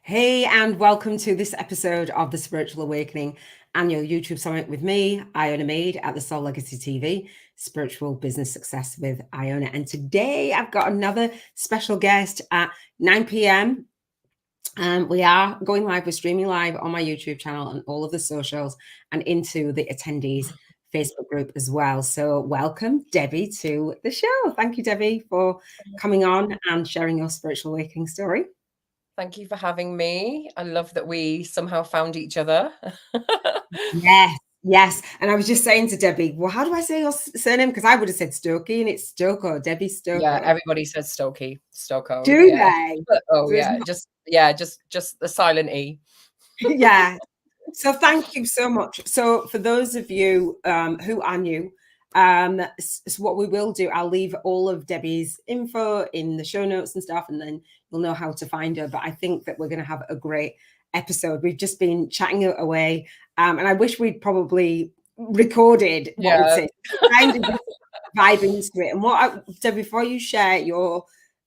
Hey, and welcome to this episode of the Spiritual Awakening Annual YouTube Summit with me, Iona Mead at the SoulLegacyTV, Spiritual Business Success with Iona. And today I've got another special guest at 9 p.m. We are going live, we're streaming live on my YouTube channel and all of the socials and into the attendees Facebook group as well. So welcome, Debbie, to the show. Thank you, Debbie, for coming on and sharing your spiritual awakening story. Thank you for having me. I love that we somehow found each other. Yes. And I was just saying to Debbie, well, how do I say your surname? Because I would have said Stokoe and it's Stokoe, Debbie Stokoe. Yeah, everybody says Stokoe. Do they? Oh, so just the silent E. Yeah. So thank you so much. So for those of you who are new, so what we will do, I'll leave all of Debbie's info in the show notes and stuff, and then you'll know how to find her. But I think that we're going to have a great episode. We've just been chatting away, and I wish we'd probably recorded what we'd say, kind of vibe into it. And Debbie, before you share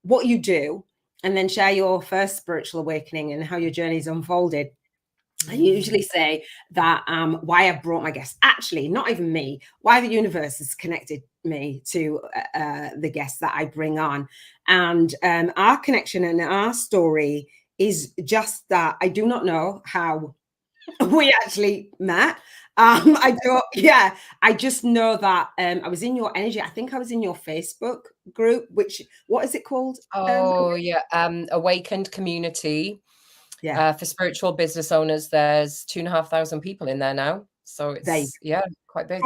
what you do, and then share your first spiritual awakening and how your journey's unfolded, I usually say that why I brought my guests, actually, not even me, why the universe has connected me to the guests that I bring on. And our connection and our story is just that I do not know how we actually met. I just know that I was in your energy. I think I was in your Facebook group, what is it called? Awakened Community. Yeah. For spiritual business owners, there's 2,500 people in there now. So it's quite big.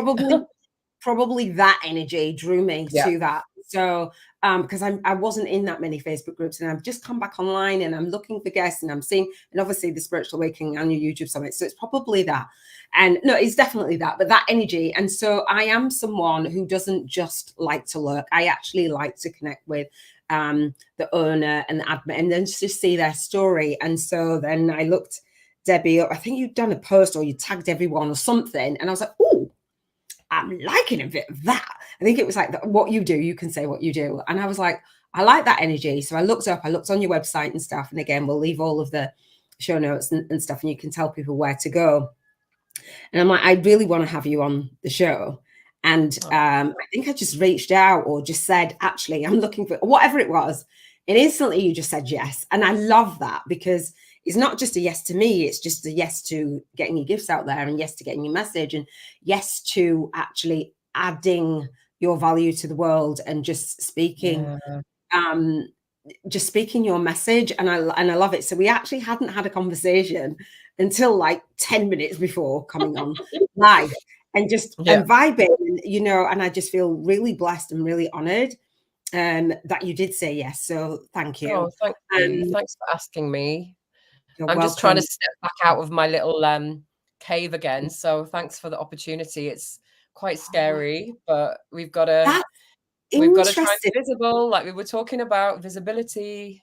Probably that energy drew me to that. So because I wasn't in that many Facebook groups, and I've just come back online and I'm looking for guests and I'm seeing, and obviously the Spiritual Awakening Annual YouTube Summit. So it's probably that. And no, it's definitely that, but that energy. And so I am someone who doesn't just like to lurk. I actually like to connect with the owner and the admin and then just see their story. And so then I looked Debbie up. I think you'd done a post or you tagged everyone or something. And I was like, oh, I'm liking a bit of that. I think it was like what you do, you can say what you do. And I was like, I like that energy. So I looked on your website and stuff. And again, we'll leave all of the show notes and stuff, and you can tell people where to go. And I'm like, I really want to have you on the show. And I think I just reached out or just said, actually, I'm looking for whatever it was. And instantly you just said yes. And I love that, because it's not just a yes to me. It's just a yes to getting your gifts out there, and yes to getting your message, and yes to actually adding your value to the world and just speaking, just speaking your message. And I love it. So we actually hadn't had a conversation until like 10 minutes before coming on live. And just and vibing, and I just feel really blessed and really honored that you did say yes. So thank you. Oh, thank you. Thanks for asking me. I'm welcome. Just trying to step back out of my little cave again. So thanks for the opportunity. It's quite scary, but we've got to try and be visible, like we were talking about visibility.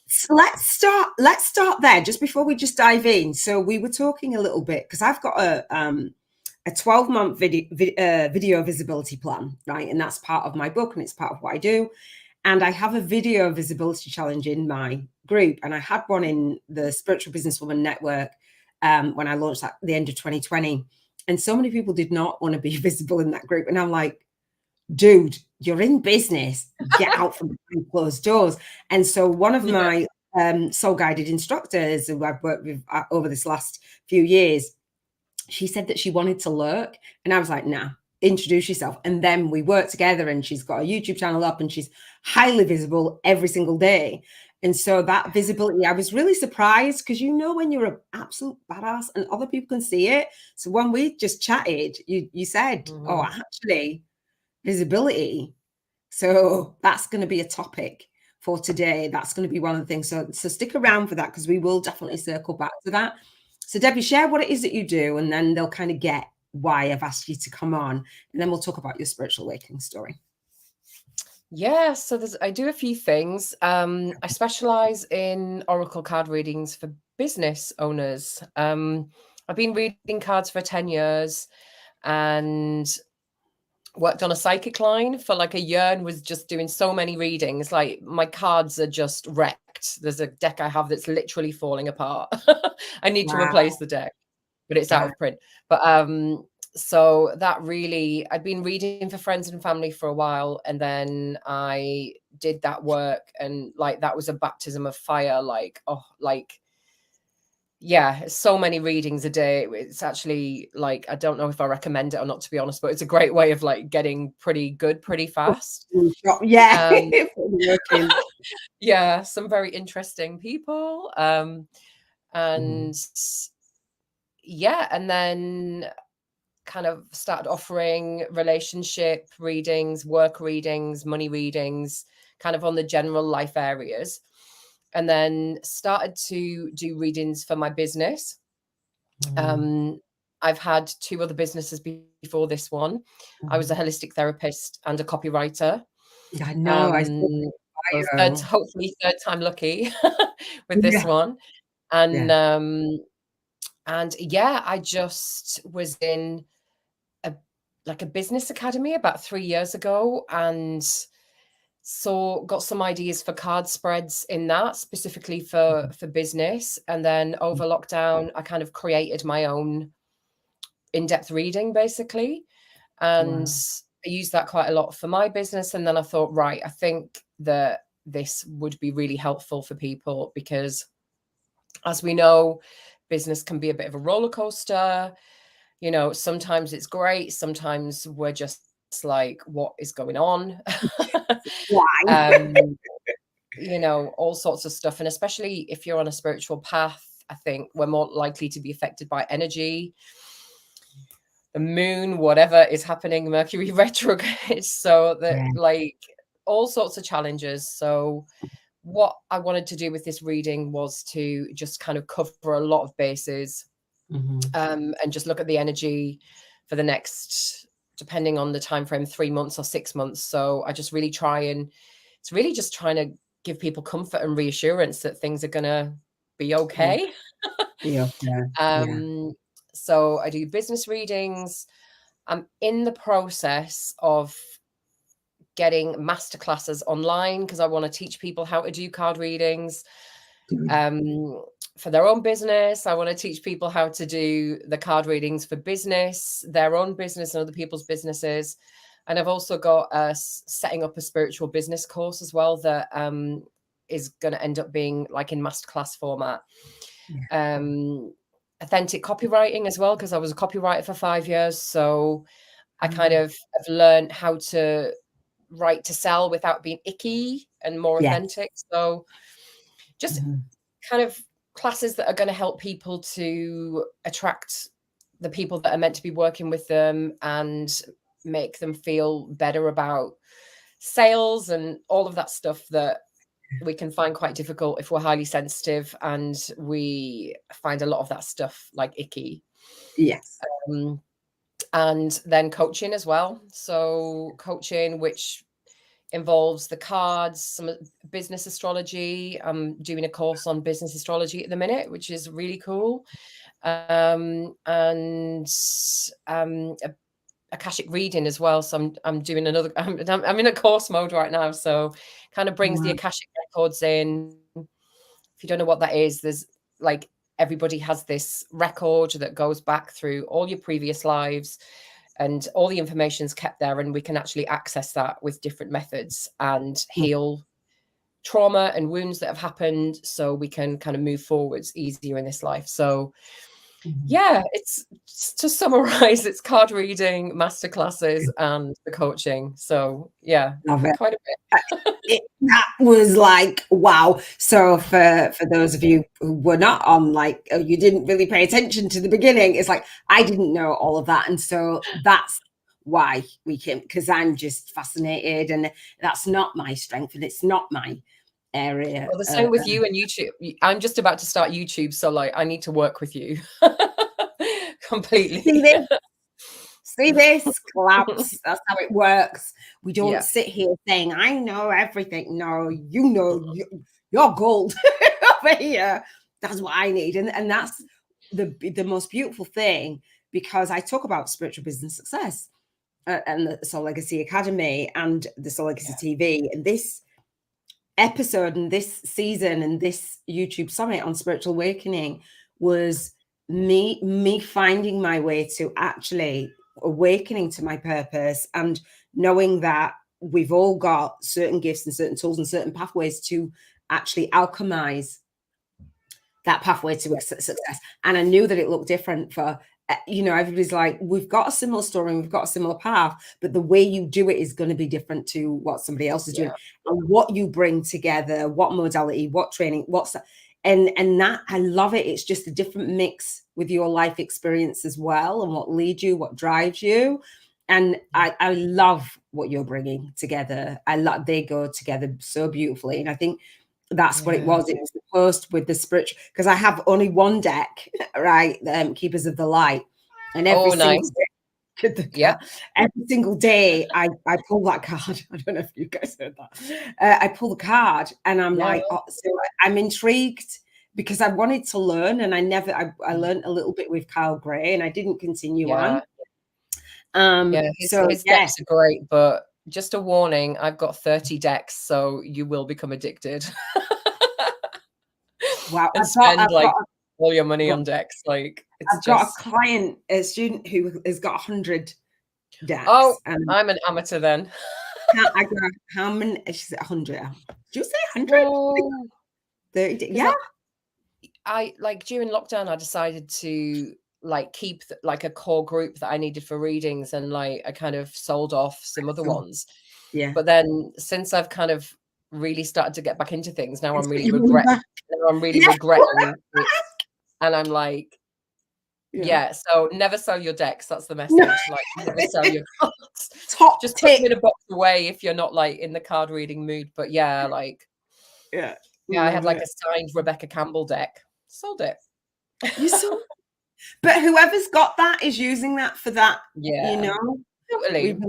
So let's start there just before we just dive in. So we were talking a little bit, because I've got a 12-month video visibility plan, right? And that's part of my book, and it's part of what I do. And I have a video visibility challenge in my group, and I had one in the Spiritual Businesswoman Network when I launched at the end of 2020. And so many people did not want to be visible in that group. And I'm like, dude, you're in business, get out from behind closed doors. And so one of my soul guided instructors who I've worked with over this last few years, she said that she wanted to lurk. And I was like, nah, introduce yourself. And then we worked together, and she's got a YouTube channel up, and she's highly visible every single day. And so that visibility, I was really surprised, because when you're an absolute badass and other people can see it. So when we just chatted, you said, oh, actually, visibility. So that's going to be a topic for today. That's going to be one of the things. So stick around for that, because we will definitely circle back to that. So Debbie, share what it is that you do, and then they'll kind of get why I've asked you to come on, and then we'll talk about your spiritual awakening story. Yeah, so I do a few things. I specialize in oracle card readings for business owners. I've been reading cards for 10 years, and worked on a psychic line for like a year and was just doing so many readings. Like my cards are just wrecked. There's a deck I have that's literally falling apart. I need to replace the deck, but it's out of print. But so that really, I'd been reading for friends and family for a while, and then I did that work, and like that was a baptism of fire. Like, oh, like, yeah, so many readings a day. It's actually like, I don't know if I recommend it or not, to be honest, but it's a great way of like getting pretty good pretty fast. Yeah. Yeah, some very interesting people. And yeah, and then kind of started offering relationship readings, work readings, money readings, kind of on the general life areas. And then started to do readings for my business. I've had 2 other businesses before this one. I was a holistic therapist and a copywriter. I know. Hopefully third time lucky with this one. And yeah, I just was in a business academy about 3 years ago, and got some ideas for card spreads in that, specifically for business. And then over lockdown, I kind of created my own in-depth reading, basically. And I used that quite a lot for my business. And then I thought, right, I think that this would be really helpful for people, because as we know, business can be a bit of a roller coaster. You know, sometimes it's great. Sometimes we're just like, what is going on? You know, all sorts of stuff. And especially if you're on a spiritual path, I think we're more likely to be affected by energy, the moon, whatever is happening, Mercury retrograde. So that like all sorts of challenges. So what I wanted to do with this reading was to just kind of cover a lot of bases, and just look at the energy for the next, depending on the time frame, 3 months or 6 months. So I just really it's really just trying to give people comfort and reassurance that things are gonna be okay. So I do business readings. I'm in the process of getting masterclasses online, because I want to teach people how to do card readings for their own business. I want to teach people how to do the card readings for business, their own business and other people's businesses. And I've also got setting up a spiritual business course as well that is going to end up being like in masterclass format. Authentic copywriting as well, because I was a copywriter for 5 years. So I kind of have learned how to write to sell without being icky and more authentic. So just kind of classes that are going to help people to attract the people that are meant to be working with them and make them feel better about sales and all of that stuff that we can find quite difficult if we're highly sensitive, and we find a lot of that stuff like icky. And then coaching as well. So coaching, which involves the cards, some business astrology. I'm doing a course on business astrology at the minute, which is really cool. And Akashic reading as well. So I'm doing another, I'm in a course mode right now. So kind of brings the Akashic records in. If you don't know what that is, there's like, everybody has this record that goes back through all your previous lives, and all the information's kept there, and we can actually access that with different methods and heal trauma and wounds that have happened, so we can kind of move forwards easier in this life. So yeah, it's, to summarize, it's card reading, masterclasses, and the coaching. So yeah, quite a bit. That was like, wow. So for those of you who were not on, like, you didn't really pay attention to the beginning, it's like, I didn't know all of that. And so that's why we came, because I'm just fascinated, and that's not my strength, and it's not my area. Well, the same with you and YouTube. I'm just about to start YouTube, so like, I need to work with you completely. See this collapse? That's how it works. We don't sit here saying, I know everything. No, you know, you're gold over here. That's what I need. And that's the most beautiful thing, because I talk about spiritual business success. and the Soul Legacy Academy and the Soul Legacy TV. And this episode and this season and this YouTube summit on spiritual awakening was me finding my way to actually awakening to my purpose and knowing that we've all got certain gifts and certain tools and certain pathways to actually alchemize that pathway to success. And I knew that it looked different for, everybody's like, we've got a similar story and we've got a similar path, but the way you do it is going to be different to what somebody else is doing. And what you bring together, what modality, what training, and that, I love it. It's just a different mix with your life experience as well, and what leads you, what drives you. And I love what you're bringing together. They go together so beautifully. And I think that's what it was. It was the post with the spiritual, because I have only one deck, right? Keepers of the Light. And every single day I pull that card. I don't know if you guys heard that. I pull the card and I'm like, so I'm intrigued because I wanted to learn, and I learned a little bit with Kyle Gray and I didn't continue on. His decks are great, but just a warning, I've got 30 decks, so you will become addicted. Wow. And spend all your money on decks. Like, I've got a student who has got 100 decks. Oh, I'm an amateur then. I got how many? She said 100. Did you say 100? 30. Yeah. I like during lockdown, I decided to keep a core group that I needed for readings, and I kind of sold off some other ones. Yeah. But then since I've kind of really started to get back into things, now I'm really regretting it. And I'm like, so never sell your decks. That's the message. Never sell your cards. Just put them in a box away if you're not in the card reading mood. But I had a signed Rebecca Campbell deck. Sold it. You sold it. But whoever's got that is using that for that. Totally. We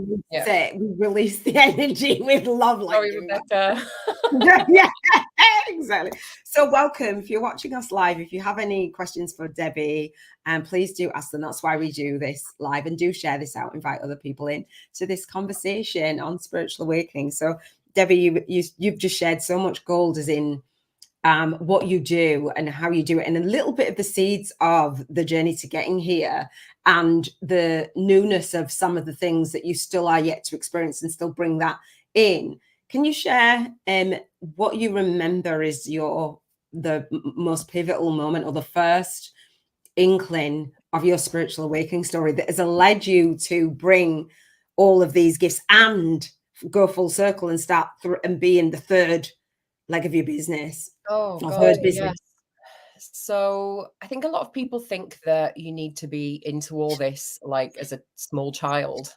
release the energy with love. Sorry, Rebecca. Yeah, exactly. So welcome. If you're watching us live, if you have any questions for Debbie, please do ask them. That's why we do this live, and do share this out. Invite other people in to this conversation on spiritual awakening. So Debbie, you've just shared so much gold, as in what you do and how you do it, and a little bit of the seeds of the journey to getting here, and the newness of some of the things that you still are yet to experience, and still bring that in. Can you share what you remember is the most pivotal moment, or the first inkling of your spiritual awakening story that has led you to bring all of these gifts and go full circle and start and be in the third leg of your business? Oh, God, yes. So I think a lot of people think that you need to be into all this as a small child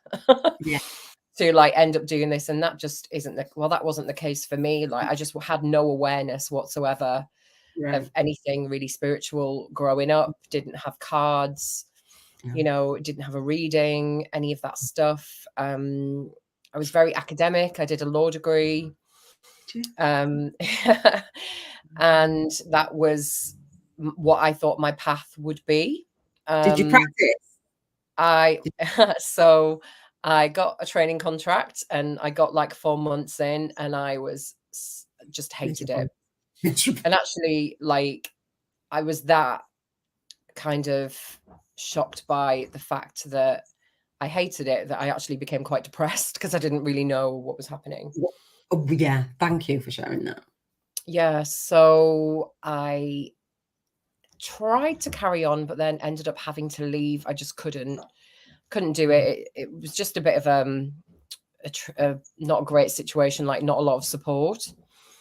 to end up doing this, and that just isn't that wasn't the case for me. I just had no awareness whatsoever of anything really spiritual growing up. Didn't have cards, didn't have a reading, any of that stuff. I was very academic. I did a law degree. And that was what I thought my path would be. Did you practice? So I got a training contract, and I got 4 months in, and I was just hated it. And actually, I was that kind of shocked by the fact that I hated it, that I actually became quite depressed because I didn't really know what was happening. Oh, yeah. Thank you for sharing that. Yeah. So I tried to carry on, but then ended up having to leave. I just couldn't do it. It was just a bit of a not a great situation, not a lot of support.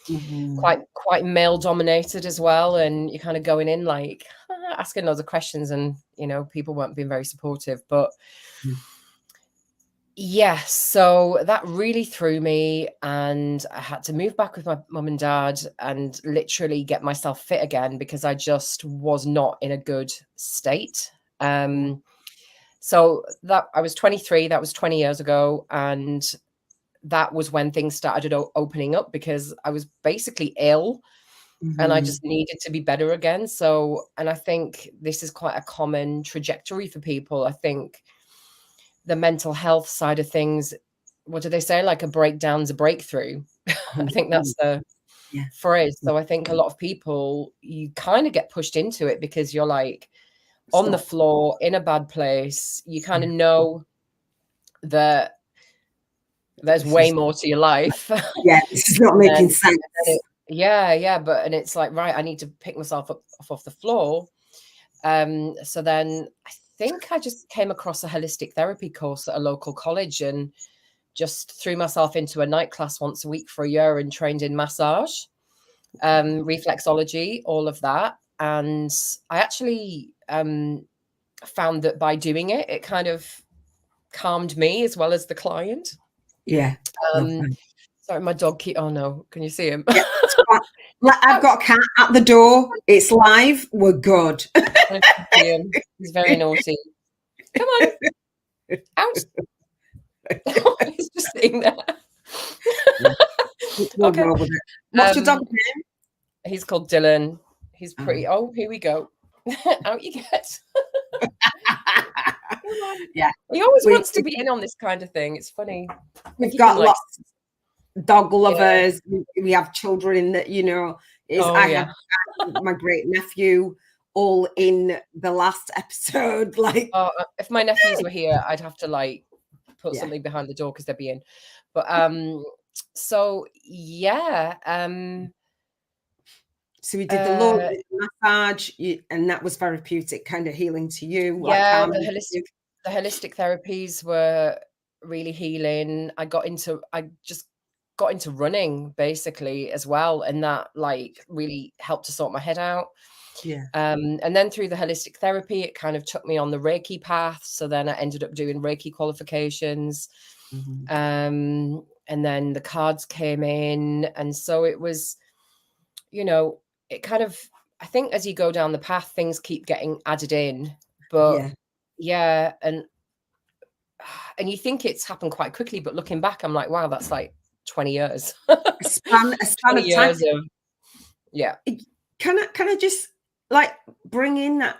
Mm-hmm. Quite male dominated as well, and you're kind of going in asking loads of questions, and people weren't being very supportive. But yes, so that really threw me, and I had to move back with my mum and dad and literally get myself fit again, because I just was not in a good state. So that I was 23, that was 20 years ago, and that was when things started opening up, because I was basically ill. Mm-hmm. And I just needed to be better again. So, and I think this is quite a common trajectory for people. I think the mental health side of things, what do they say? Like a breakdown's a breakthrough. I think that's the phrase. So I think a lot of people, you kind of get pushed into it because you're like on the floor in a bad place. You kind of know that there's way more to your life. Yeah, this is not making sense. But it's like, right, I need to pick myself up off the floor. So then I think I just came across a holistic therapy course at a local college and just threw myself into a night class once a week for a year and trained in massage, reflexology, all of that. And I actually found that by doing it, it kind of calmed me as well as the client. Yeah. Sorry, my dog oh no, can you see him? Yeah, I've got a cat at the door. It's live. We're good. He's very naughty. Come on. Out. He's just sitting there. Okay. What's your dog's name? He's called Dylan. He's pretty. Oh, here we go. Out you get. Yeah. He always wants to be in on this kind of thing. It's funny. We've got lots of dog lovers. Yeah. We have children that, you know, I have my great nephew all in the last episode. Like, if my nephews were here, I'd have to like put something behind the door because they'd be in. But so so we did the Lord massage, and that was therapeutic, kind of healing to you. Yeah, the holistic therapies were really healing. I just got into running basically as well, and that like really helped to sort my head out. Yeah. And then through the holistic therapy, it kind of took me on the Reiki path. So then I ended up doing Reiki qualifications. And then the cards came in. And so it was, you know, it kind of, I think as you go down the path, things keep getting added in. But and you think it's happened quite quickly, but looking back, I'm like, wow, that's like 20 years. a span of years time. Can I just like bring in that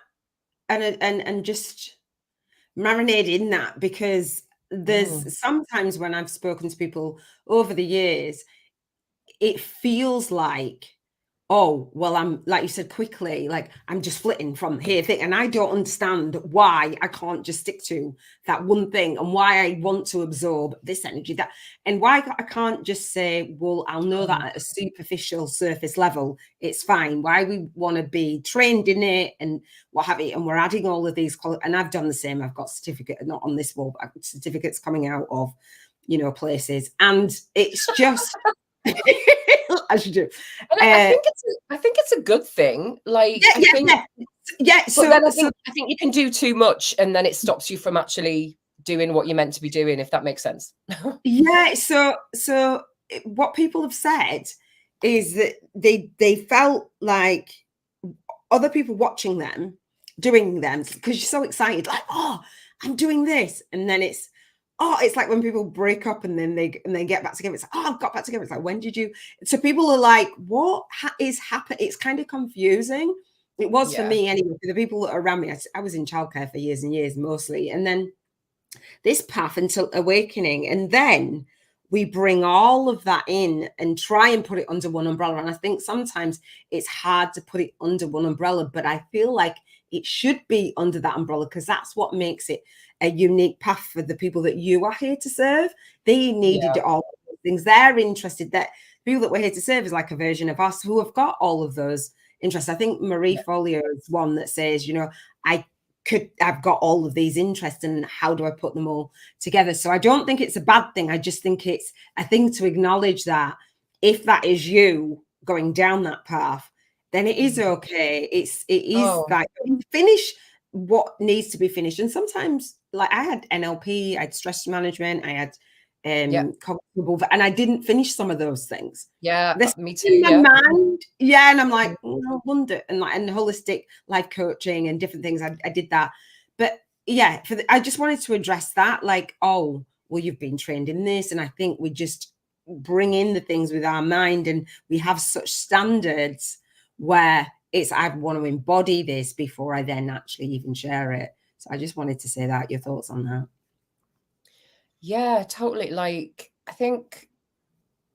and just marinate in that, because there's sometimes when I've spoken to people over the years, it feels like, oh, well, I'm, like you said, quickly, like I'm just flitting from here thing, and I don't understand why I can't just stick to that one thing, and why I want to absorb this energy, that, and why I can't just say, well, I'll know that at a superficial surface level, it's fine. Why we want to be trained in it and what have you, and we're adding all of these, and I've done the same. I've got certificate, not on this wall, but I've got certificates coming out of, you know, places, and it's just. As you do, and I think it's a good thing. Like, So I think you can do too much, and then it stops you from actually doing what you're meant to be doing, if that makes sense. So what people have said is that they felt like other people watching them doing them, because you're so excited, like, oh, I'm doing this, and then it's like when people break up and then they get back together. It's like, oh, I've got back together. It's like, when did you? So people are like, what is happening? It's kind of confusing. It was for me anyway. For the people that are around me, I was in childcare for years and years mostly, and then this path until awakening, and then we bring all of that in and try and put it under one umbrella. And I think sometimes it's hard to put it under one umbrella, but I feel like it should be under that umbrella, because that's what makes it a unique path for the people that you are here to serve. They needed all of those things. They're interested, that people that we're here to serve is like a version of us who have got all of those interests. I think Marie Folio is one that says, you know, I've got all of these interests, and how do I put them all together? So I don't think it's a bad thing. I just think it's a thing to acknowledge that if that is you going down that path, then it is okay. It is like, you finish what needs to be finished. And sometimes, like, I had NLP, I had stress management, I had cognitive, and I didn't finish some of those things. Me too. In my mind, and I'm like, no wonder. And like, and holistic life coaching and different things, I did that. But I just wanted to address that, like, oh, well, you've been trained in this, and I think we just bring in the things with our mind, and we have such standards where it's, I want to embody this before I then actually even share it. So I just wanted to say that. Your thoughts on that? Yeah, totally. Like, I think,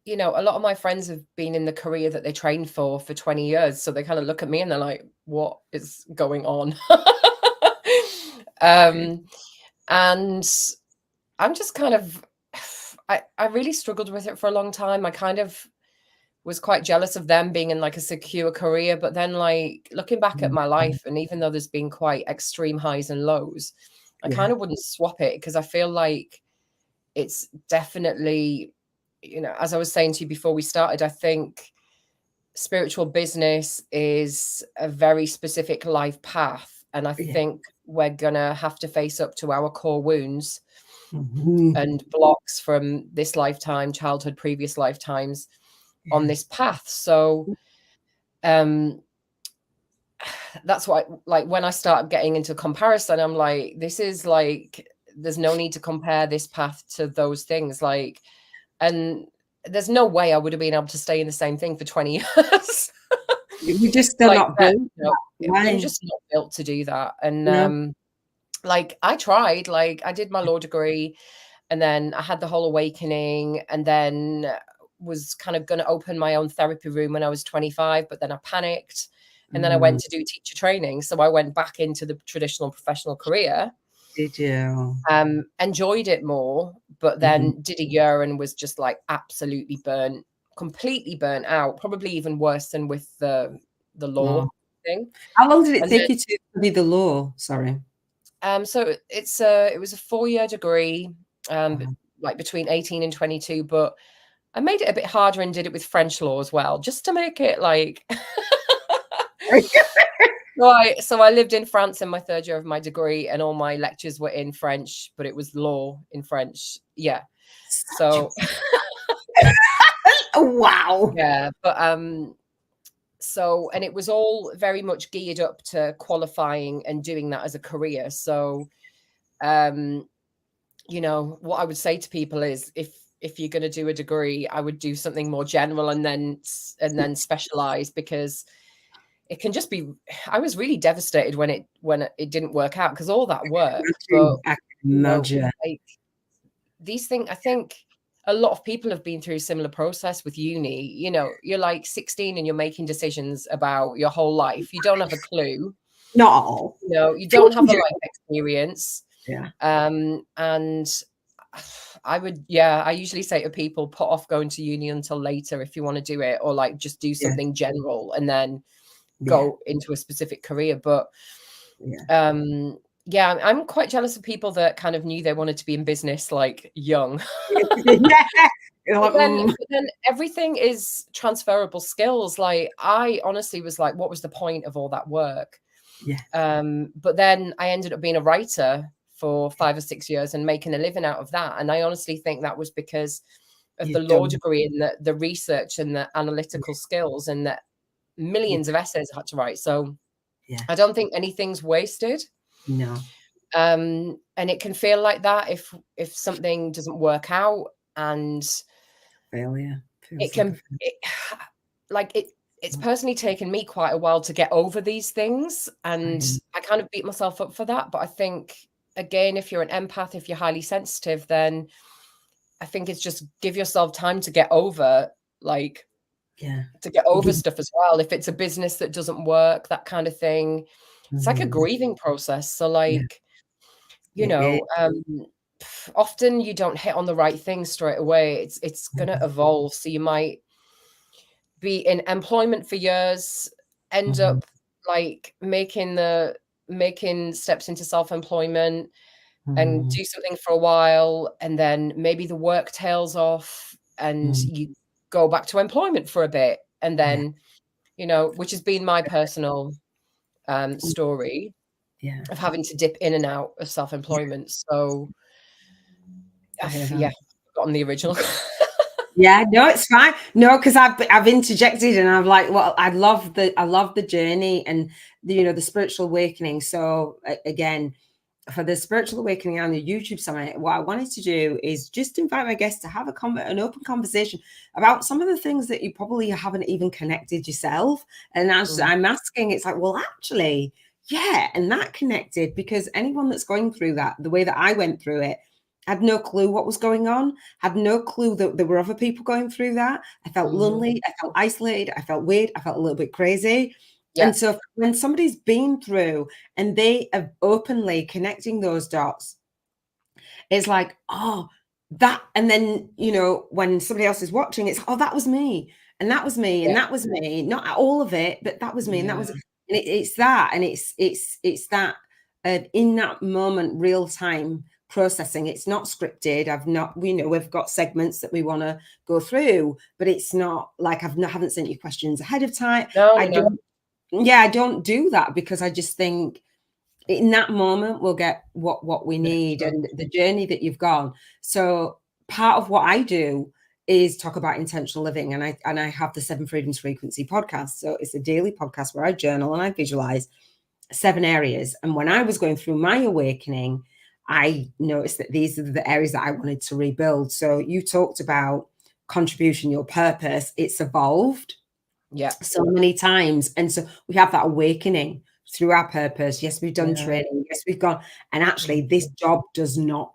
you know, a lot of my friends have been in the career that they trained for 20 years. So they kind of look at me and they're like, what is going on? um, and I'm just kind of, I really struggled with it for a long time. I kind of was quite jealous of them being in like a secure career. But then, like, looking back at my life, and even though there's been quite extreme highs and lows, I kind of wouldn't swap it, because I feel like it's definitely, you know, as I was saying to you before we started, I think spiritual business is a very specific life path. And I think we're going to have to face up to our core wounds and blocks from this lifetime, childhood, previous lifetimes on this path. So that's why, like, when I start getting into comparison, I'm like, this is like, there's no need to compare this path to those things. Like, and there's no way I would have been able to stay in the same thing for 20 years. We're just still Like not that, built. you know, we're just not built to do that. And No. like, I tried, like, I did my law degree, and then I had the whole awakening, and then was kind of going to open my own therapy room when I was 25, but then I panicked, and then I went to do teacher training. So I went back into the traditional professional career. Did you? Enjoyed it more, but then did a year and was just like absolutely completely burnt out, probably even worse than with the law thing. How long did it take you to study the law? Sorry. So it was a 4-year degree, like between 18 and 22, but I made it a bit harder and did it with French law as well, just to make it like so I lived in France in my 3rd year of my degree, and all my lectures were in French, but it was law in French. Yeah. So wow. yeah, but so, and it was all very much geared up to qualifying and doing that as a career. So you know, what I would say to people is, if you're going to do a degree, I would do something more general and then specialize, because it can just be, I was really devastated when it didn't work out, because all that work, but you know, like, these things, I think a lot of people have been through a similar process with uni. You know, you're like 16 and you're making decisions about your whole life. You don't have a clue. No. You know, you don't have a life experience. Yeah. And I usually say to people, put off going to uni until later if you want to do it, or like just do something general and then go into a specific career. But yeah, I'm quite jealous of people that kind of knew they wanted to be in business like young. But then everything is transferable skills. Like, I honestly was like, what was the point of all that work? But then I ended up being a writer for 5 or 6 years and making a living out of that. And I honestly think that was because of the law degree and the research and the analytical skills, and the millions of essays I had to write. So I don't think anything's wasted. No. And it can feel like that if something doesn't work out, and failure. It can it's personally taken me quite a while to get over these things, and I kind of beat myself up for that. But I think, again, if you're an empath, if you're highly sensitive, then I think it's just give yourself time to get over, like, to get over stuff as well. If it's a business that doesn't work, that kind of thing, it's like a grieving process. So, like, you know, often you don't hit on the right thing straight away. It's going to evolve. So you might be in employment for years, end up like making steps into self-employment and do something for a while, and then maybe the work tails off and you go back to employment for a bit, and then you know, which has been my personal story of having to dip in and out of self-employment. So I've forgotten the original. Yeah, no, it's fine. No, because I've interjected and I'm like, well, I love the journey and the spiritual awakening. So again, for the spiritual awakening on the YouTube summit, what I wanted to do is just invite my guests to have an open conversation about some of the things that you probably haven't even connected yourself. And as I'm asking, it's like, well, actually, yeah, and that connected, because anyone that's going through that, the way that I went through it, Had no clue what was going on, had no clue that there were other people going through that. I felt lonely, I felt isolated, I felt weird, I felt a little bit crazy. Yeah. And so when somebody's been through and they are openly connecting those dots, it's like, oh, that, and then, you know, when somebody else is watching, it's, oh, that was me, and that was me, and that was me, not all of it, but that was me, and that was, and it's that, and it's that in that moment, real time processing. It's not scripted. I've not, we know we've got segments that we want to go through, but it's not like haven't sent you questions ahead of time. I don't do that, because I just think in that moment we'll get what we need, and the journey that you've gone. So part of what I do is talk about intentional living, and I have the 7 Freedoms Frequency podcast. So it's a daily podcast where I journal and I visualize 7 areas. And when I was going through my awakening, I noticed that these are the areas that I wanted to rebuild. So you talked about contribution, your purpose. It's evolved so many times, and so we have that awakening through our purpose. Yes, we've done training. Yes, we've gone, and actually this job does not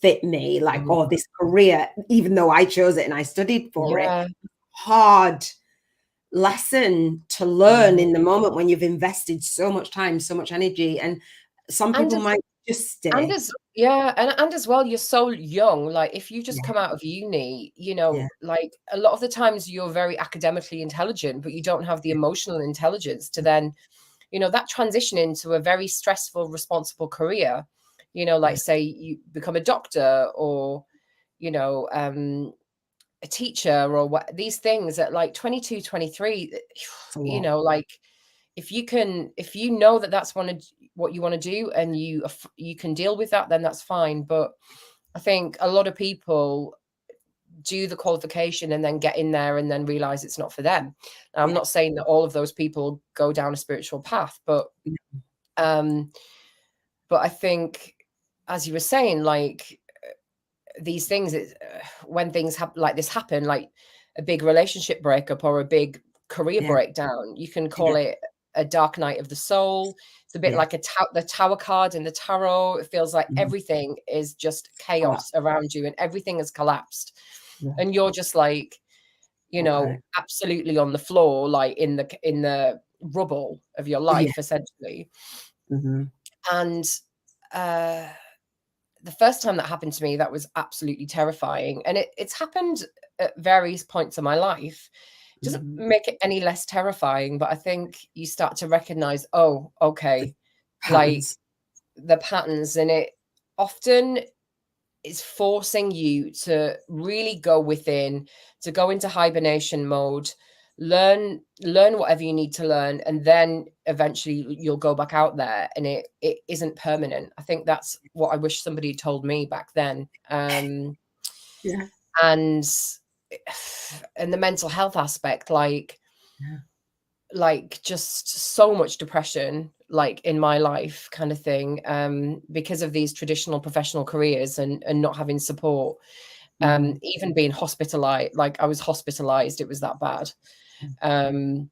fit me, like, or this career, even though I chose it and I studied for it. Hard lesson to learn in the moment when you've invested so much time, so much energy, and some people might just stay. And as well, you're so young. Like, if you just come out of uni, you know, like a lot of the times you're very academically intelligent, but you don't have the emotional intelligence to then, you know, that transition into a very stressful, responsible career, you know, like say you become a doctor, or, you know, a teacher, or what, these things at like 22, 23, you know, like if you know that that's what you want to do, and you can deal with that, then that's fine. But I think a lot of people do the qualification and then get in there and then realize it's not for them. Now, I'm not saying that all of those people go down a spiritual path, but I think, as you were saying, like these things, when things like this happen, like a big relationship breakup or a big career breakdown, you can call it a dark night of the soul. It's a bit like the tower card in the tarot. It feels like everything is just chaos around you, and everything has collapsed, and you're just like, you know, absolutely on the floor, like in the rubble of your life, essentially. And the first time that happened to me, that was absolutely terrifying, and it's happened at various points of my life. Doesn't make it any less terrifying, but I think you start to recognize, oh, okay, like the patterns, and it often is forcing you to really go within, to go into hibernation mode, learn whatever you need to learn, and then eventually you'll go back out there, and it isn't permanent. I think that's what I wish somebody told me back then. And the mental health aspect, like just so much depression, like in my life, kind of thing, because of these traditional professional careers and not having support, even being hospitalized. Like I was hospitalized, it was that bad. And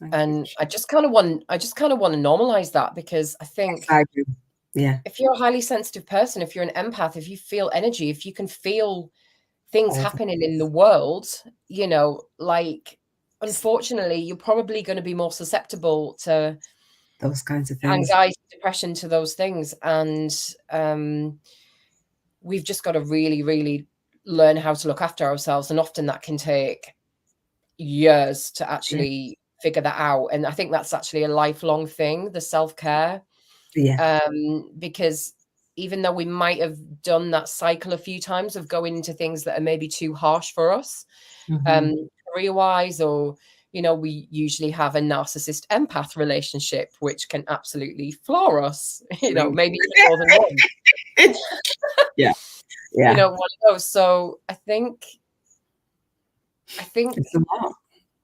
I just kind of want to normalize that, because I think if you're a highly sensitive person, if you're an empath, if you feel energy, if you can feel things happening in the world, you know, like, unfortunately, you're probably going to be more susceptible to those kinds of things, anxiety, depression, to those things. And we've just got to really, really learn how to look after ourselves. And often that can take years to actually figure that out. And I think that's actually a lifelong thing, the self-care. Because even though we might have done that cycle a few times of going into things that are maybe too harsh for us, career-wise, or, you know, we usually have a narcissist empath relationship, which can absolutely floor us, you know, maybe more than one. You know, one of those. So I think it's a lot.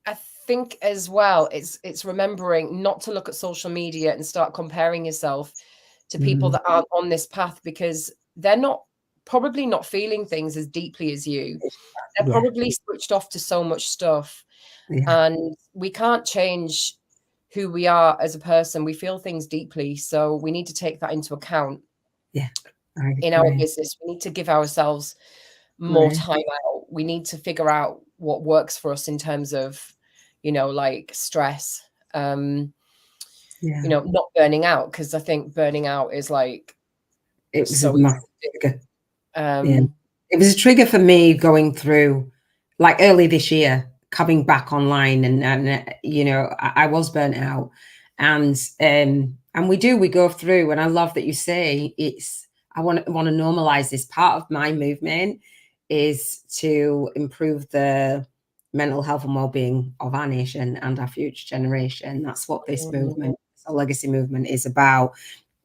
I think as well, it's remembering not to look at social media and start comparing yourself to people that aren't on this path, because they're probably not feeling things as deeply as you. They're probably switched off to so much stuff. And we can't change who we are as a person. We feel things deeply, so we need to take that into account. in our business, we need to give ourselves more time out. We need to figure out what works for us in terms of, you know, like stress, you know, not burning out, because I think burning out is like, it was a so massive trigger. yeah. It was a trigger for me going through, like early this year, coming back online, and you know, I was burnt out, and we go through, and I love that you say it's, I want to normalize this. Part of my movement is to improve the mental health and well-being of our nation and our future generation. That's what this movement, the legacy movement, is about.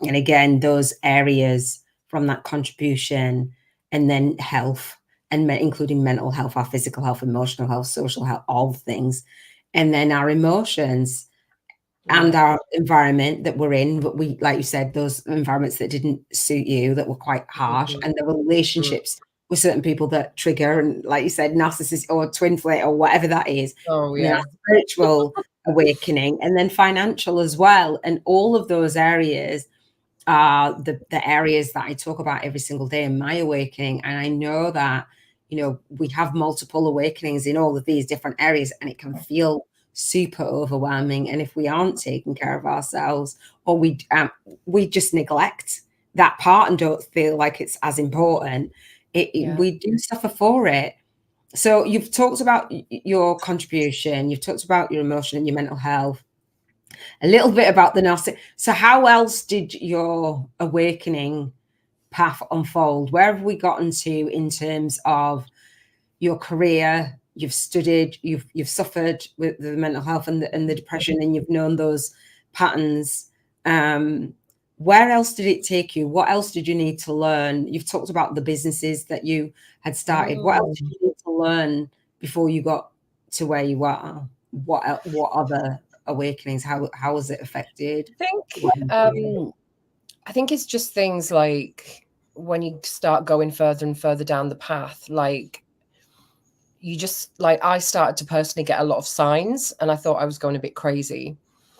And again, those areas from that contribution, and then health, and including mental health, our physical health, emotional health, social health, all things, and then our emotions and our environment that we're in. But we, like you said, those environments that didn't suit you, that were quite harsh, and the relationships with certain people that trigger, and like you said, narcissist or twin flame or whatever that is. Oh, and then spiritual awakening, and then financial as well. And all of those areas are the areas that I talk about every single day in my awakening. And I know that, you know, we have multiple awakenings in all of these different areas, and it can feel super overwhelming. And if we aren't taking care of ourselves, or we just neglect that part and don't feel like it's as important, we do suffer for it. So you've talked about your contribution, you've talked about your emotion and your mental health, a little bit about the narcissist. So how else did your awakening path unfold? Where have we gotten to in terms of your career? You've studied, you've suffered with the mental health and the depression, and you've known those patterns. Where else did it take you? What else did you need to learn? You've talked about the businesses that you had started. What else did you need to learn before you got to where you are? What other awakenings? How was it affected? I think it's just things like when you start going further and further down the path, like you just, like, I started to personally get a lot of signs, and I thought I was going a bit crazy.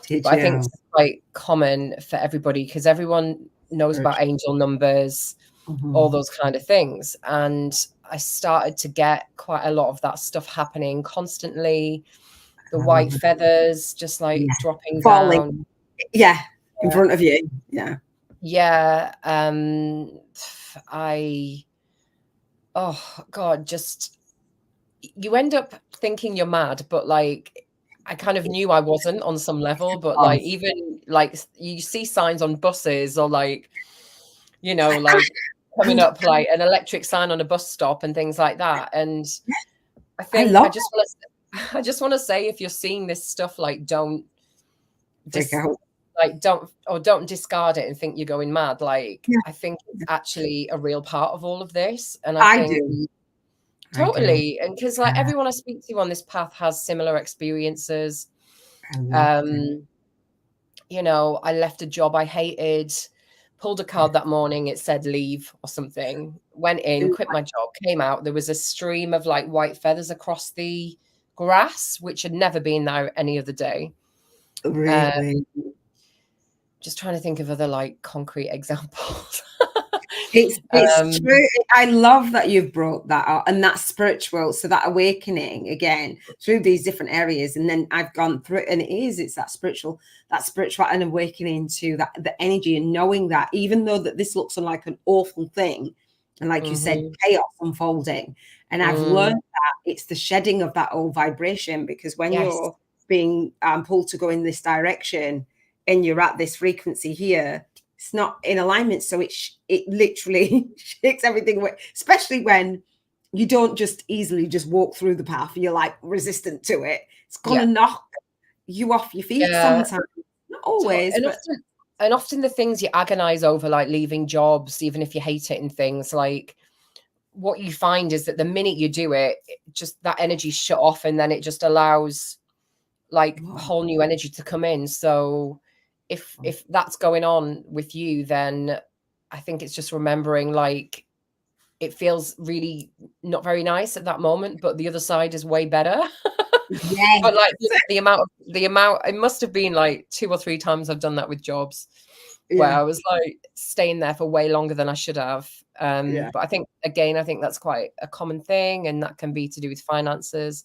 But I think it's quite common for everybody, because everyone knows about angel numbers, all those kind of things. And I started to get quite a lot of that stuff happening constantly. The white feathers just like dropping down. In front of you. Oh God, just, you end up thinking you're mad, but like I kind of knew I wasn't on some level. But like, even like you see signs on buses, or like, you know, like coming up like an electric sign on a bus stop and things like that. And I think I just want to say, if you're seeing this stuff, like don't discard it and think you're going mad. Like I think it's actually a real part of all of this. And I think do. Totally. And because like everyone I speak to on this path has similar experiences. You know, I left a job I hated, pulled a card that morning, it said leave or something, went in, quit my job, came out, there was a stream of like white feathers across the grass, which had never been there any other day. Really? Just trying to think of other like concrete examples. It's true. I love that you've brought that up, and that spiritual, so that awakening again through these different areas. And then I've gone through it, and it's that spiritual and awakening to that, the energy, and knowing that even though that this looks like an awful thing, and like you said, chaos unfolding, and I've learned that it's the shedding of that old vibration, because when you're being pulled to go in this direction, and you're at this frequency here, it's not in alignment. So it literally shakes everything away, especially when you don't just easily just walk through the path. You're like resistant to it. It's gonna knock you off your feet sometimes. Not always, and often the things you agonize over, like leaving jobs, even if you hate it and things, like what you find is that the minute you do it, just that energy shut off, and then it just allows like whole new energy to come in. So if that's going on with you, then I think it's just remembering, like, it feels really not very nice at that moment, but the other side is way better. But like the amount, it must have been like 2 or 3 times I've done that with jobs. where I was like staying there for way longer than I should have. But I think that's quite a common thing, and that can be to do with finances.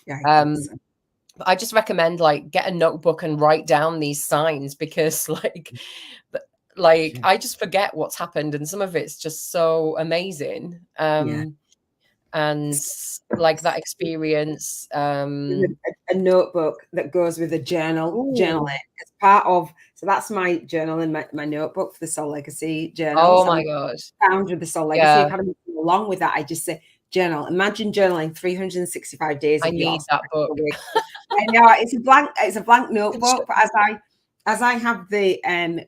But I just recommend like get a notebook and write down these signs, because I just forget what's happened, and some of it's just so amazing. And like that experience, a notebook that goes with a journaling as part of, so that's my journal and my notebook for the Soul Legacy journal. Oh so my God. Founder of the Soul Legacy Academy. Along with that, I just say journal. Imagine journaling 365 days. I need that book. I know it's a blank notebook, but as I have the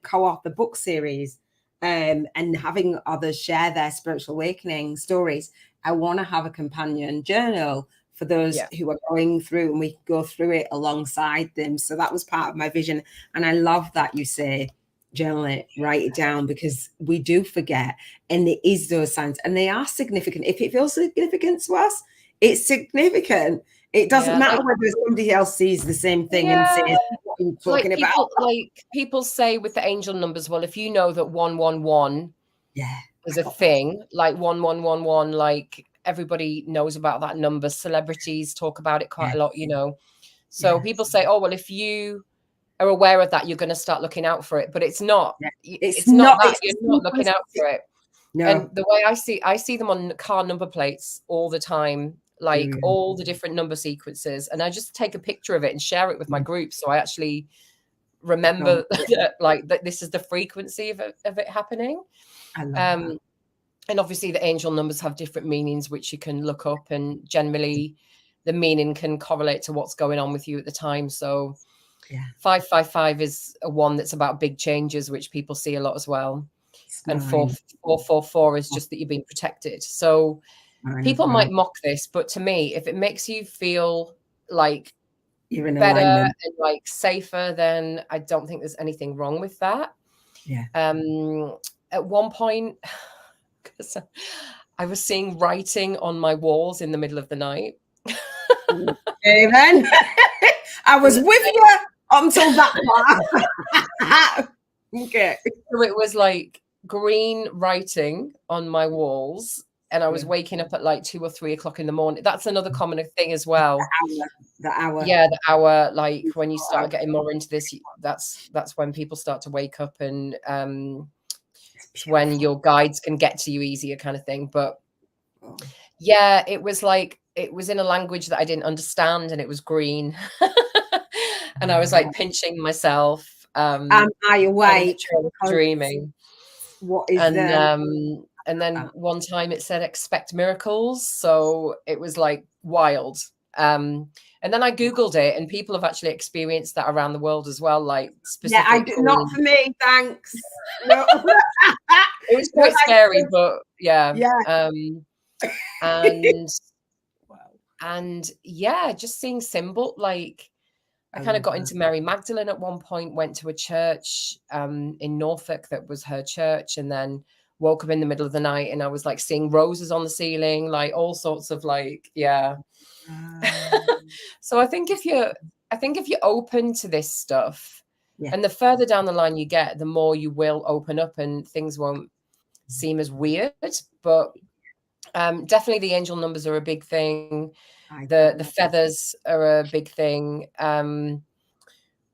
co-author book series, and having others share their spiritual awakening stories, I want to have a companion journal for those who are going through, and we can go through it alongside them. So that was part of my vision. And I love that you say, journal it, write it down, because we do forget. And it is those signs, and they are significant. If it feels significant to us, it's significant. It doesn't matter whether somebody else sees the same thing and says, what are you talking about? People say with the angel numbers, well, if you know that 111 is a thing, like 1111, like everybody knows about that number. Celebrities talk about it quite a lot, So people say, oh, well, if you are aware of that, you're going to start looking out for it. But it's not. It's not that you're not looking out for it. No. And the way I see them on car number plates all the time, like all the different number sequences, and I just take a picture of it and share it with my group, so I actually remember that this is the frequency of it happening. I love that. And obviously the angel numbers have different meanings, which you can look up, and generally the meaning can correlate to what's going on with you at the time. So 555 is a one that's about big changes, which people see a lot as well. And 444 is just that you're being protected. So people might mock this, but to me, if it makes you feel like you're in better alignment and like safer, then I don't think there's anything wrong with that. At one point, I was seeing writing on my walls in the middle of the night. Okay, then I was with you until that part. Okay, so it was like green writing on my walls, and I was waking up at like 2 or 3 o'clock in the morning. That's another common thing as well. The hour. Yeah, the hour. Like when you start getting more into this, that's when people start to wake up, and when your guides can get to you easier, kind of thing. But yeah, it was in a language that I didn't understand, and it was green. And I was like pinching myself. Am I awake? Dreaming. What is that? And then one time it said expect miracles. So it was like wild. And then I Googled it, and people have actually experienced that around the world as well. Like specific not for me, thanks. No. It was quite scary, but and just seeing symbol, like I kind of got into Mary Magdalene at one point, went to a church in Norfolk that was her church, and then woke up in the middle of the night, and I was like seeing roses on the ceiling, like all sorts of like, So I think if you're open to this stuff, and the further down the line you get, the more you will open up, and things won't seem as weird. But definitely the angel numbers are a big thing. The feathers are a big thing.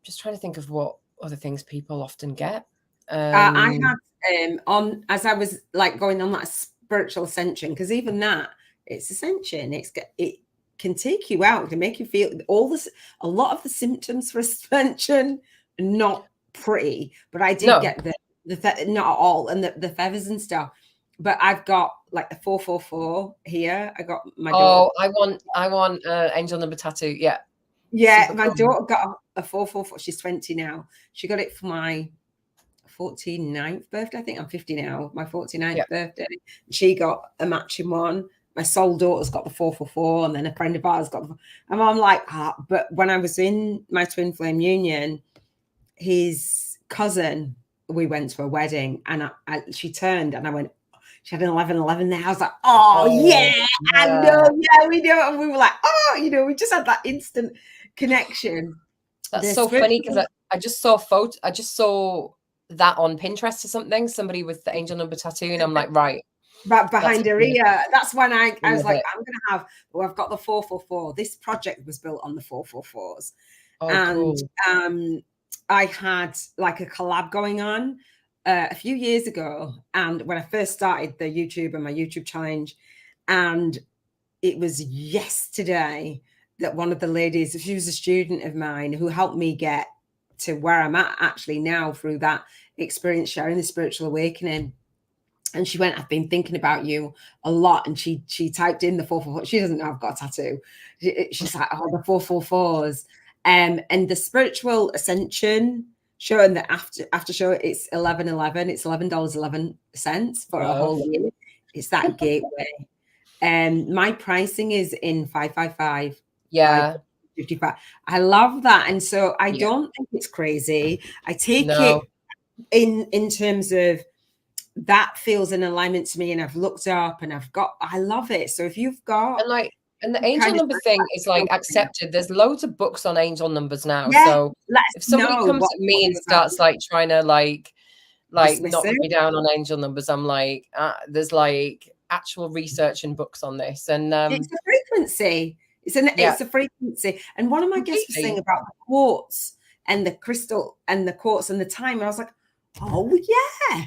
Just trying to think of what other things people often get. I had on, as I was like going on that spiritual ascension, because even that, it's ascension. It can take you out, to make you feel a lot of the symptoms for ascension are not pretty, but I did get the not at all, and the feathers and stuff. But I've got like the 444 here. I got my daughter. I want angel number tattoo. Yeah. My daughter got a 444. She's 20 now. She got it for my 49th birthday. I think I'm 50 now. My 49th birthday. She got a matching one. My soul daughter's got the 444, and then a friend of ours got and I'm like, but when I was in my twin flame union, his cousin, we went to a wedding, and she turned, and I went, she had an 1111 there. I was like, I know, we do it. And we were like, we just had that instant connection. That's so funny, because I just saw that on Pinterest or something, somebody with the angel number tattoo, and I'm like, right. But behind her ear, that's when I was like, it. I'm going to have, well, I've got the 444. This project was built on the 444s. Oh, And cool. I had like a collab going on a few years ago. And when I first started the YouTube and my YouTube challenge, and it was yesterday that one of the ladies, she was a student of mine who helped me get to where I'm at actually now through that experience, sharing the spiritual awakening. And she went, I've been thinking about you a lot. And she typed in the 444. She doesn't know I've got a tattoo. She's like, oh, the 444s. And the spiritual ascension show and the after show, it's $11.11. It's $11.11 for a whole year. It's that gateway. And my pricing is in 555. Yeah. 55. I love that. And so I don't think it's crazy. I take it in terms of that feels in alignment to me, and I've looked up and I love it. So if you've got and the angel number thing is like accepted. There's loads of books on angel numbers now. Yeah, so if somebody comes at me and starts like trying to like knock me down on angel numbers, I'm like, there's like actual research and books on this, and it's a frequency. It's a frequency. And one of my guests was saying about the quartz and the crystal and the quartz and the time, and I was like, oh yeah.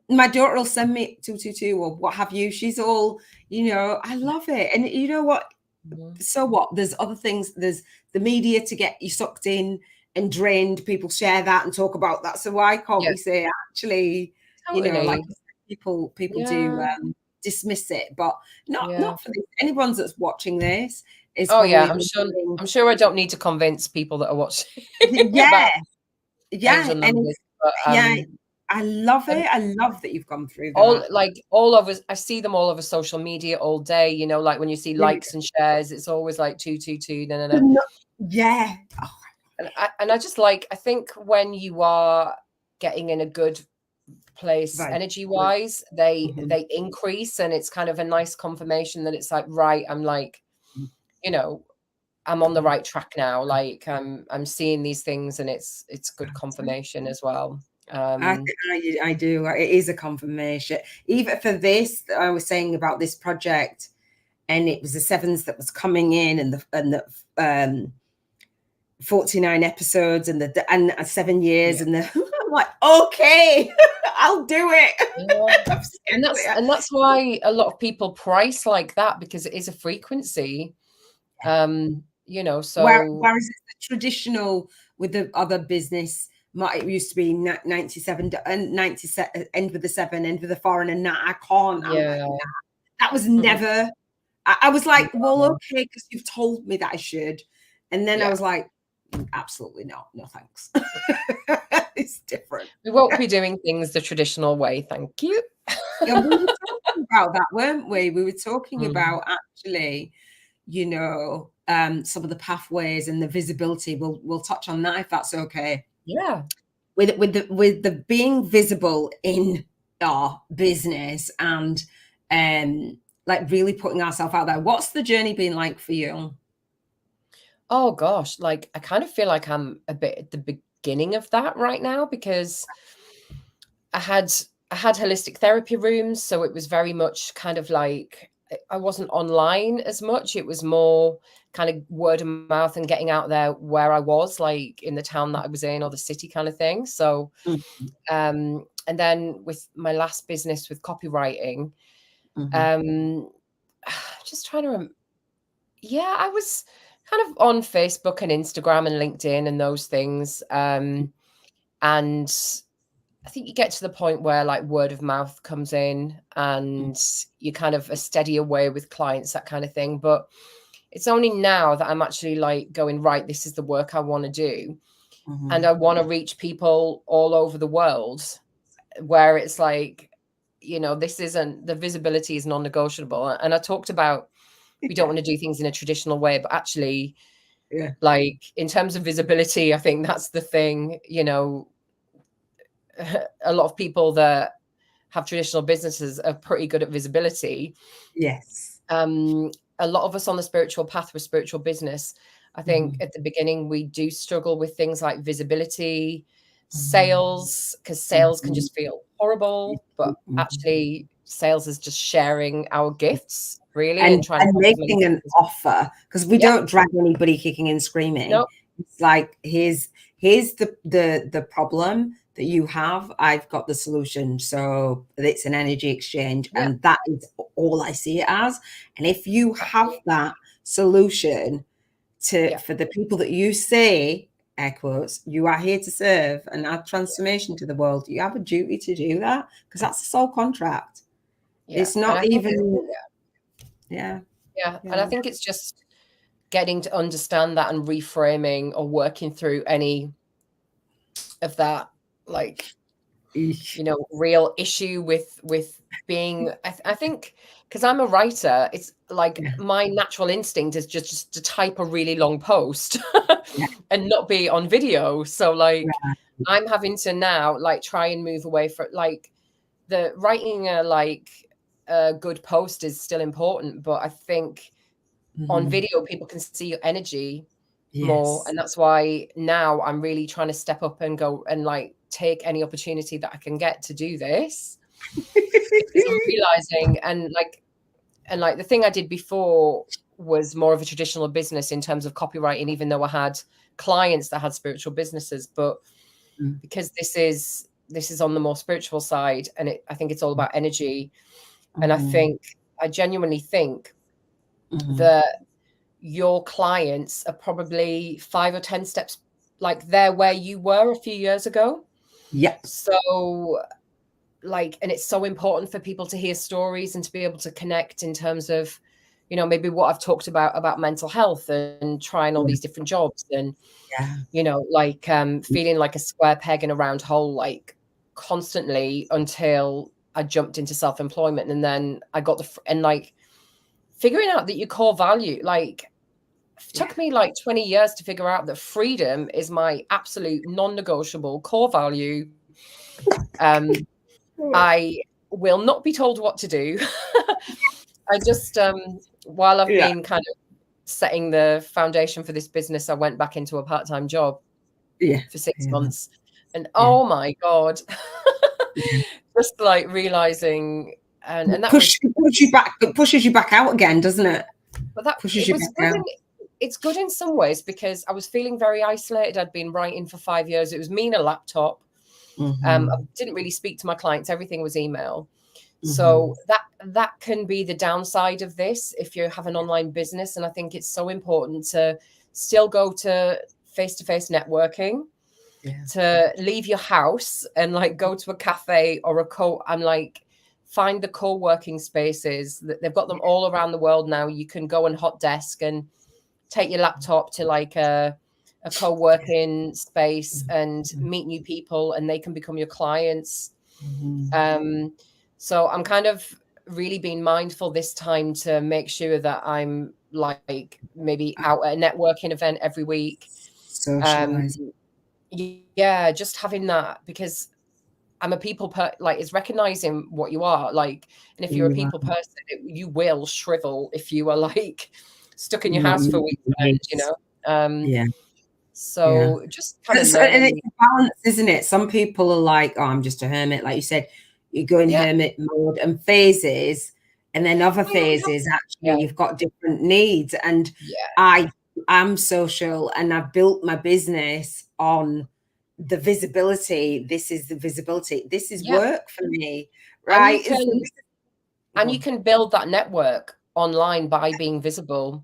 My daughter will send me 222 or what have you. She's all, I love it. And you know what? So what? There's other things. There's the media to get you sucked in and drained. People share that and talk about that. So why can't we say actually, like people do dismiss it, but not for this. Anyone that's watching this is I'm sure I don't need to convince people that are watching. Angel numbers, I love it. I love that you've gone through that. All of us, I see them all over social media all day, like when you see likes and shares, it's always like 222. Yeah. Oh. And I just I think when you are getting in a good place energy wise, they increase, and it's kind of a nice confirmation that it's like, right, I'm like, I'm on the right track now. Like I'm seeing these things, and it's good confirmation as well. I do. It is a confirmation. Even for this, I was saying about this project, and it was the 7s that was coming in, and the 49 episodes, and 7 years, and I'm like, okay, I'll do it. And that's why a lot of people price like that, because it is a frequency. So whereas the traditional with the other business. It used to be 97 and 97, end with the 7, end with the 4, and I can't. That was never. I was like, well, okay, because you've told me that I should, and then I was like, absolutely not. No thanks. It's different. We won't be doing things the traditional way. Thank you. We were talking about that, weren't we? We were talking about actually, some of the pathways and the visibility. We'll touch on that if that's okay. Yeah. With the being visible in our business and like really putting ourselves out there. What's the journey been like for you? Oh gosh, I kind of feel like I'm a bit at the beginning of that right now, because I had holistic therapy rooms, so it was very much kind of like I wasn't online as much. It was more kind of word of mouth and getting out there where I was, like in the town that I was in or the city kind of thing. So, and then with my last business with copywriting, just trying to, I was kind of on Facebook and Instagram and LinkedIn and those things. And I think you get to the point where like word of mouth comes in, and you kind of a steadier way with clients, that kind of thing. But it's only now that I'm actually like going, right, this is the work I want to do. And I want to reach people all over the world, where it's like, this isn't, the visibility is non-negotiable. And I talked about, we don't want to do things in a traditional way, but actually, like in terms of visibility, I think that's the thing, a lot of people that have traditional businesses are pretty good at visibility. Yes. A lot of us on the spiritual path with spiritual business, I think at the beginning, we do struggle with things like visibility, sales, because sales can just feel horrible, but actually sales is just sharing our gifts, really, and trying to making an offer, because we don't drag anybody kicking and screaming. Nope. It's like, here's the problem that you have, I've got the solution. So it's an energy exchange, and that is all I see it as. And if you have that solution for the people that you say, air quotes, you are here to serve and add transformation to the world, you have a duty to do that, because that's a soul contract. It's not even and I think it's just getting to understand that and reframing or working through any of that, like, you know, real issue with being, I think, because I'm a writer, it's like my natural instinct is just to type a really long post and not be on video. So like I'm having to now like try and move away from, like, the writing a good post is still important, but I think on video people can see your energy more, and that's why now I'm really trying to step up and go and like take any opportunity that I can get to do this. Because I'm realizing, and like the thing I did before was more of a traditional business in terms of copywriting, even though I had clients that had spiritual businesses, but because this is on the more spiritual side, and I think it's all about energy. And I genuinely think that your clients are probably 5 or 10 steps like they're where you were a few years ago. So like, and it's so important for people to hear stories and to be able to connect in terms of, you know, maybe what I've talked about mental health and trying all these different jobs, and you know, like feeling like a square peg in a round hole, like constantly, until I jumped into self-employment. And then I got and like figuring out that your core value, like, it took me like 20 years to figure out that freedom is my absolute non-negotiable core value. I will not be told what to do. I just, while I've been kind of setting the foundation for this business, I went back into a part-time job for 6 months. And oh my God, just like realizing, and that pushes you back out again, doesn't it? But that pushes you back out. It's good in some ways, because I was feeling very isolated. I'd been writing for 5 years. It was me and a laptop. I didn't really speak to my clients. Everything was email. So that can be the downside of this if you have an online business. And I think it's so important to still go to face-to-face networking, to leave your house and like go to a cafe or and like find the co-working spaces. They've got them all around the world now. You can go and hot desk and take your laptop to like a co-working space and meet new people, and they can become your clients. So I'm kind of really being mindful this time to make sure that I'm like maybe out at a networking event every week. Just having that, because I'm a people like, is recognizing what you are like. And if you're a people person, you will shrivel if you are like stuck in your house for weeks, you know? So just kind of and it's a balance, isn't it? Some people are like, oh, I'm just a hermit. Like you said, you go in hermit mode and phases, and then other phases, actually, you've got different needs. And I'm social, and I've built my business on the visibility. This is the visibility. This is work for me, right? And you can build that network online by being visible.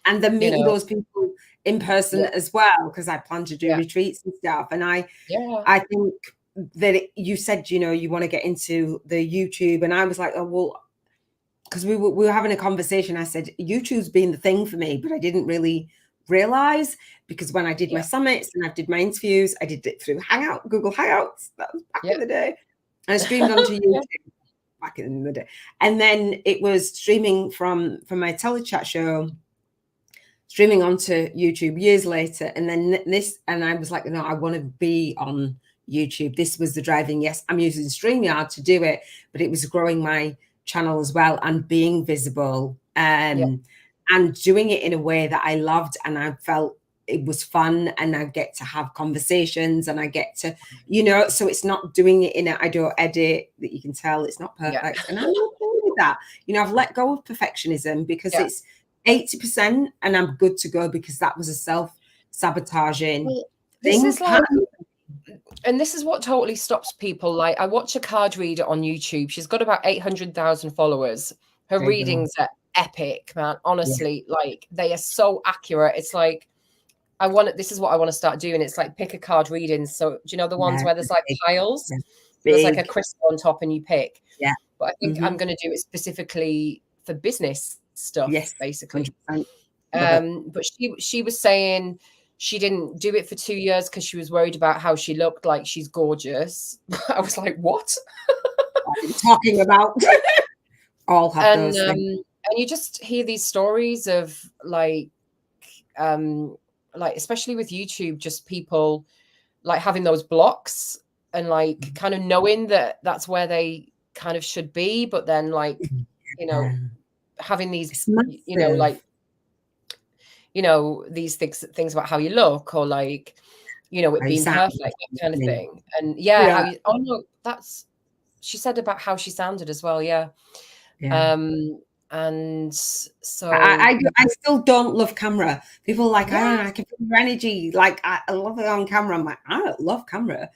And then meeting those people in person as well, because I plan to do retreats and stuff. And I think that you said, you know, you want to get into the YouTube, and I was like, oh, well, because we were having a conversation. I said, YouTube's been the thing for me, but I didn't really realize, because when I did my summits and I did my interviews, I did it through Google Hangouts. That was back in the day. And I streamed onto YouTube back in the day. And then it was streaming from my telechat show, streaming onto YouTube years later. And then and I was like, no, I want to be on YouTube. This was the driving. Yes, I'm using StreamYard to do it, but it was growing my channel as well and being visible and doing it in a way that I loved. And I felt it was fun, and I get to have conversations, and I get to, so it's not doing it I don't edit, that you can tell it's not perfect. And I'm okay with that. I've let go of perfectionism because it's 80% and I'm good to go, because that was a self-sabotaging this thing. is like, and this is what totally stops people. Like, I watch a card reader on YouTube. She's got about 800,000 followers. Her readings are epic, man. Honestly, like, they are so accurate. It's like, this is what I want to start doing. It's like, pick a card reading. So, do you know the ones where there's like piles? There's like a crystal on top and you pick. Yeah. But I think I'm going to do it specifically for business stuff, basically. 100%. But she was saying she didn't do it for 2 years because she was worried about how she looked. Like, she's gorgeous. I was like, what? What are you talking about? All have those things. And you just hear these stories of like especially with YouTube, just people like having those blocks and like kind of knowing that that's where they kind of should be, but then like, having these, these things about how you look, or like, it being perfect, that kind of thing. And she said about how she sounded as well. And so I still don't love camera. People are like, I can feel your energy. Like, I love it on camera. I'm like, I don't love camera.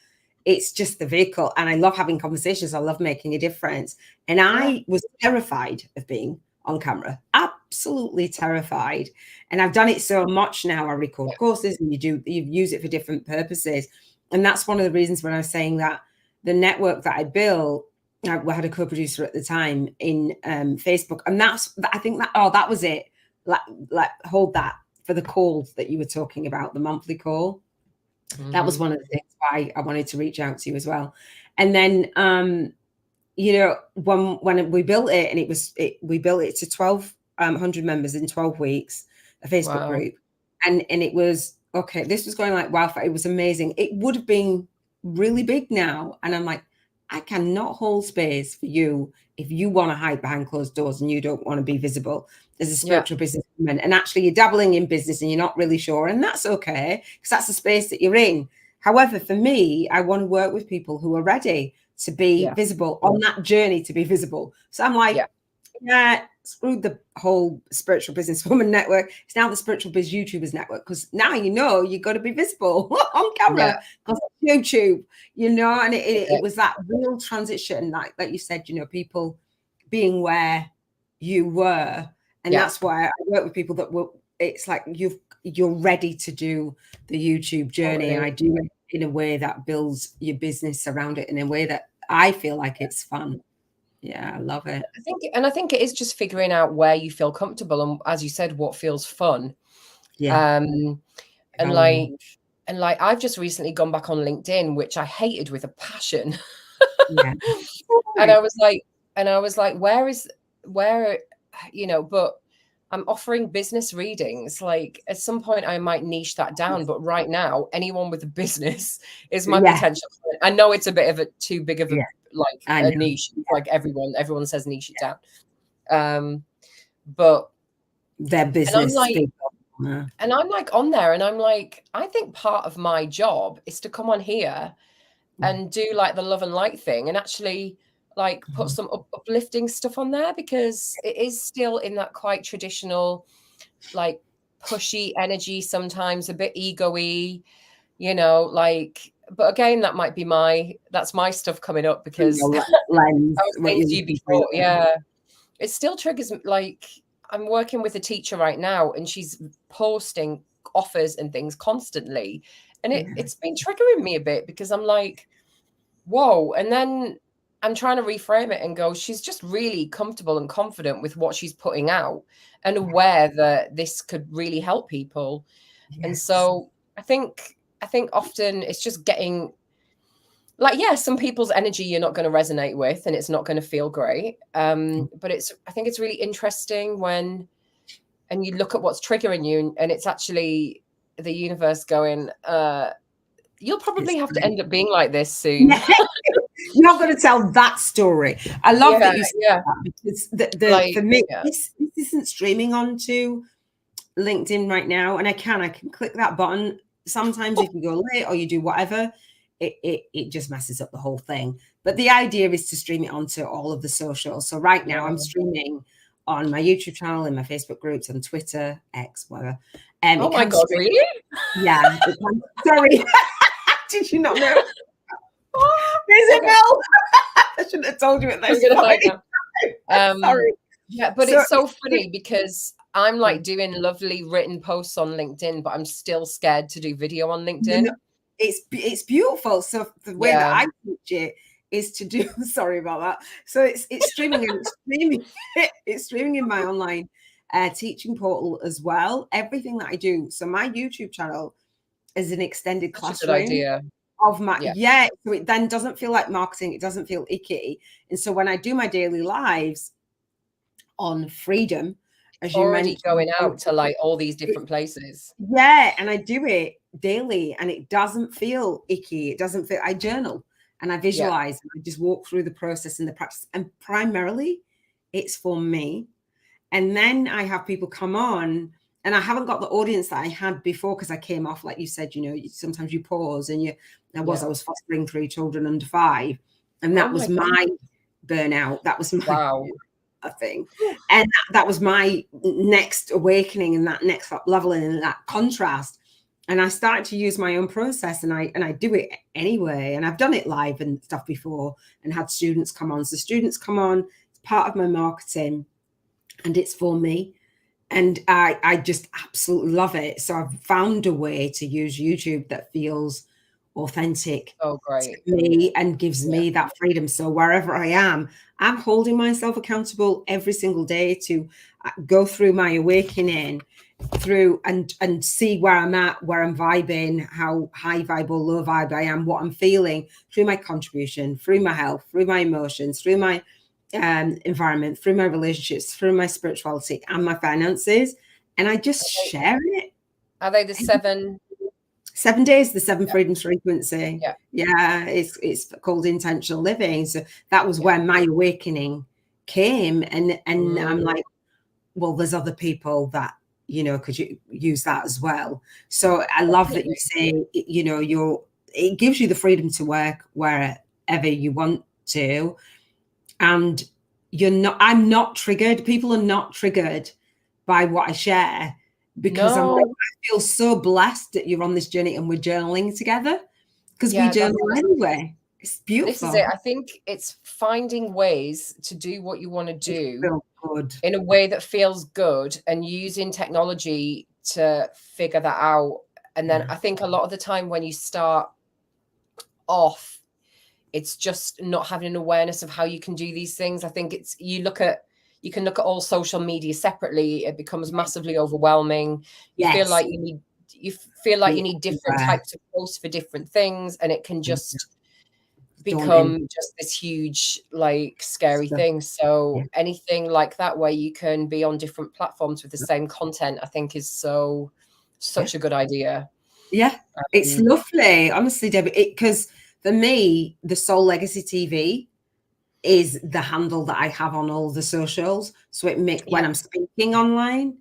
It's just the vehicle. And I love having conversations. I love making a difference. And I was terrified of being on camera. Absolutely terrified. And I've done it so much now. I record courses, and you use it for different purposes. And that's one of the reasons when I was saying that the network that I built, we had a co-producer at the time in Facebook, and I think that was it. Like hold that for the calls that you were talking about, the monthly call. That was one of the things why I wanted to reach out to you as well. And then when we built it, and we built it to 1,200 members in 12 weeks, a Facebook group, and it was okay. This was going like wildfire. It was amazing. It would have been really big now, and I'm like, I cannot hold space for you if you want to hide behind closed doors and you don't want to be visible as a spiritual businesswoman. And actually you're dabbling in business and you're not really sure. And that's okay, because that's the space that you're in. However, for me, I want to work with people who are ready to be visible, on that journey to be visible. So I'm like, screw the whole spiritual businesswoman network. It's now the spiritual biz YouTubers network, because now you got to be visible on camera, because YouTube, and it was that real transition, like you said, people being where you were, and that's why I work with people that it's like you're ready to do the YouTube journey, and I do it in a way that builds your business around it in a way that I feel like it's fun. Yeah, I love it. I think it is just figuring out where you feel comfortable, and as you said, what feels fun. And like I've just recently gone back on LinkedIn, which I hated with a passion. And I was like, where, but I'm offering business readings. Like, at some point I might niche that down, but right now anyone with a business is my potential client. I know it's a bit of a too big of a a niche, like everyone says niche it down, but their business, and I'm like on there, and I'm like, I think part of my job is to come on here and do like the love and light thing, and actually like put some uplifting stuff on there, because it is still in that quite traditional, like pushy energy, sometimes a bit ego-y, like, but again, that might be that's my stuff coming up, because I was saying to you before, it still triggers. Like, I'm working with a teacher right now, and she's posting offers and things constantly, and it's been triggering me a bit, because I'm like, whoa. And then I'm trying to reframe it and go, she's just really comfortable and confident with what she's putting out, and aware that this could really help people. And so I think often it's just getting like, some people's energy you're not going to resonate with, and it's not going to feel great. But I think it's really interesting and you look at what's triggering you, and it's actually the universe going, you'll probably have to end up being like this soon. You're not going to tell that story. I love that you said that, because for me, this isn't streaming onto LinkedIn right now, and I can click that button. Sometimes if you go late or you do whatever, it just messes up the whole thing. But the idea is to stream it onto all of the socials. So right now I'm streaming on my YouTube channel, in my Facebook groups, on Twitter, X, whatever. Oh my God, really? Yeah. Sorry. Did you not know? Isabel, I shouldn't have told you at this point. Sorry. Yeah, but it's so funny because I'm like doing lovely written posts on LinkedIn, but I'm still scared to do video on LinkedIn. It's beautiful. So the way that I teach it is to do. Sorry about that. So it's streaming and it's streaming in my online teaching portal as well. Everything that I do. So my YouTube channel is an extended classroom. Good idea. Of my so it then doesn't feel like marketing, it doesn't feel icky. And so when I do my daily lives on freedom, as you mentioned, going out to like all these different places, and I do it daily and it doesn't feel icky, it doesn't feel. I journal and I visualize and I just walk through the process and the practice, and primarily it's for me. And then I have people come on, and I haven't got the audience that I had before because I came off, like you said, you know, sometimes you pause and I was fostering 3 children under 5. And that was my burnout. That was my thing. And that was my next awakening and that next level and that contrast. And I started to use my own process and I do it anyway. And I've done it live and stuff before and had students come on. So students come on, it's part of my marketing and it's for me. And I just absolutely love it. So I've found a way to use YouTube that feels authentic to me and gives me that freedom. So wherever I am, I'm holding myself accountable every single day to go through my awakening through and see where I'm at, where I'm vibing, how high vibe or low vibe I am, what I'm feeling through my contribution, through my health, through my emotions, through my environment, through my relationships, through my spirituality and my finances. And I just share it. Are they the 7 days, the 7 freedoms frequency? It's called intentional living. So that was where my awakening came. And I'm like, well, there's other people that, you know, could you use that as well? So I love that you say, you know, it gives you the freedom to work wherever you want to. And I'm not triggered. People are not triggered by what I share because I feel so blessed that you're on this journey and we're journaling together because we journal anyway. It's beautiful. This is it. I think it's finding ways to do what you want to do in a way that feels good and using technology to figure that out. And then I think a lot of the time when you start off, it's just not having an awareness of how you can do these things. I think you can look at all social media separately. It becomes massively overwhelming. You feel like you need different types of posts for different things, and it can just become just this huge, like, scary thing. So anything like that where you can be on different platforms with the same content, I think is such a good idea. Yeah, it's lovely, honestly, Debbie, because for me, the Soul Legacy TV is the handle that I have on all the socials. So it makes when I'm speaking online,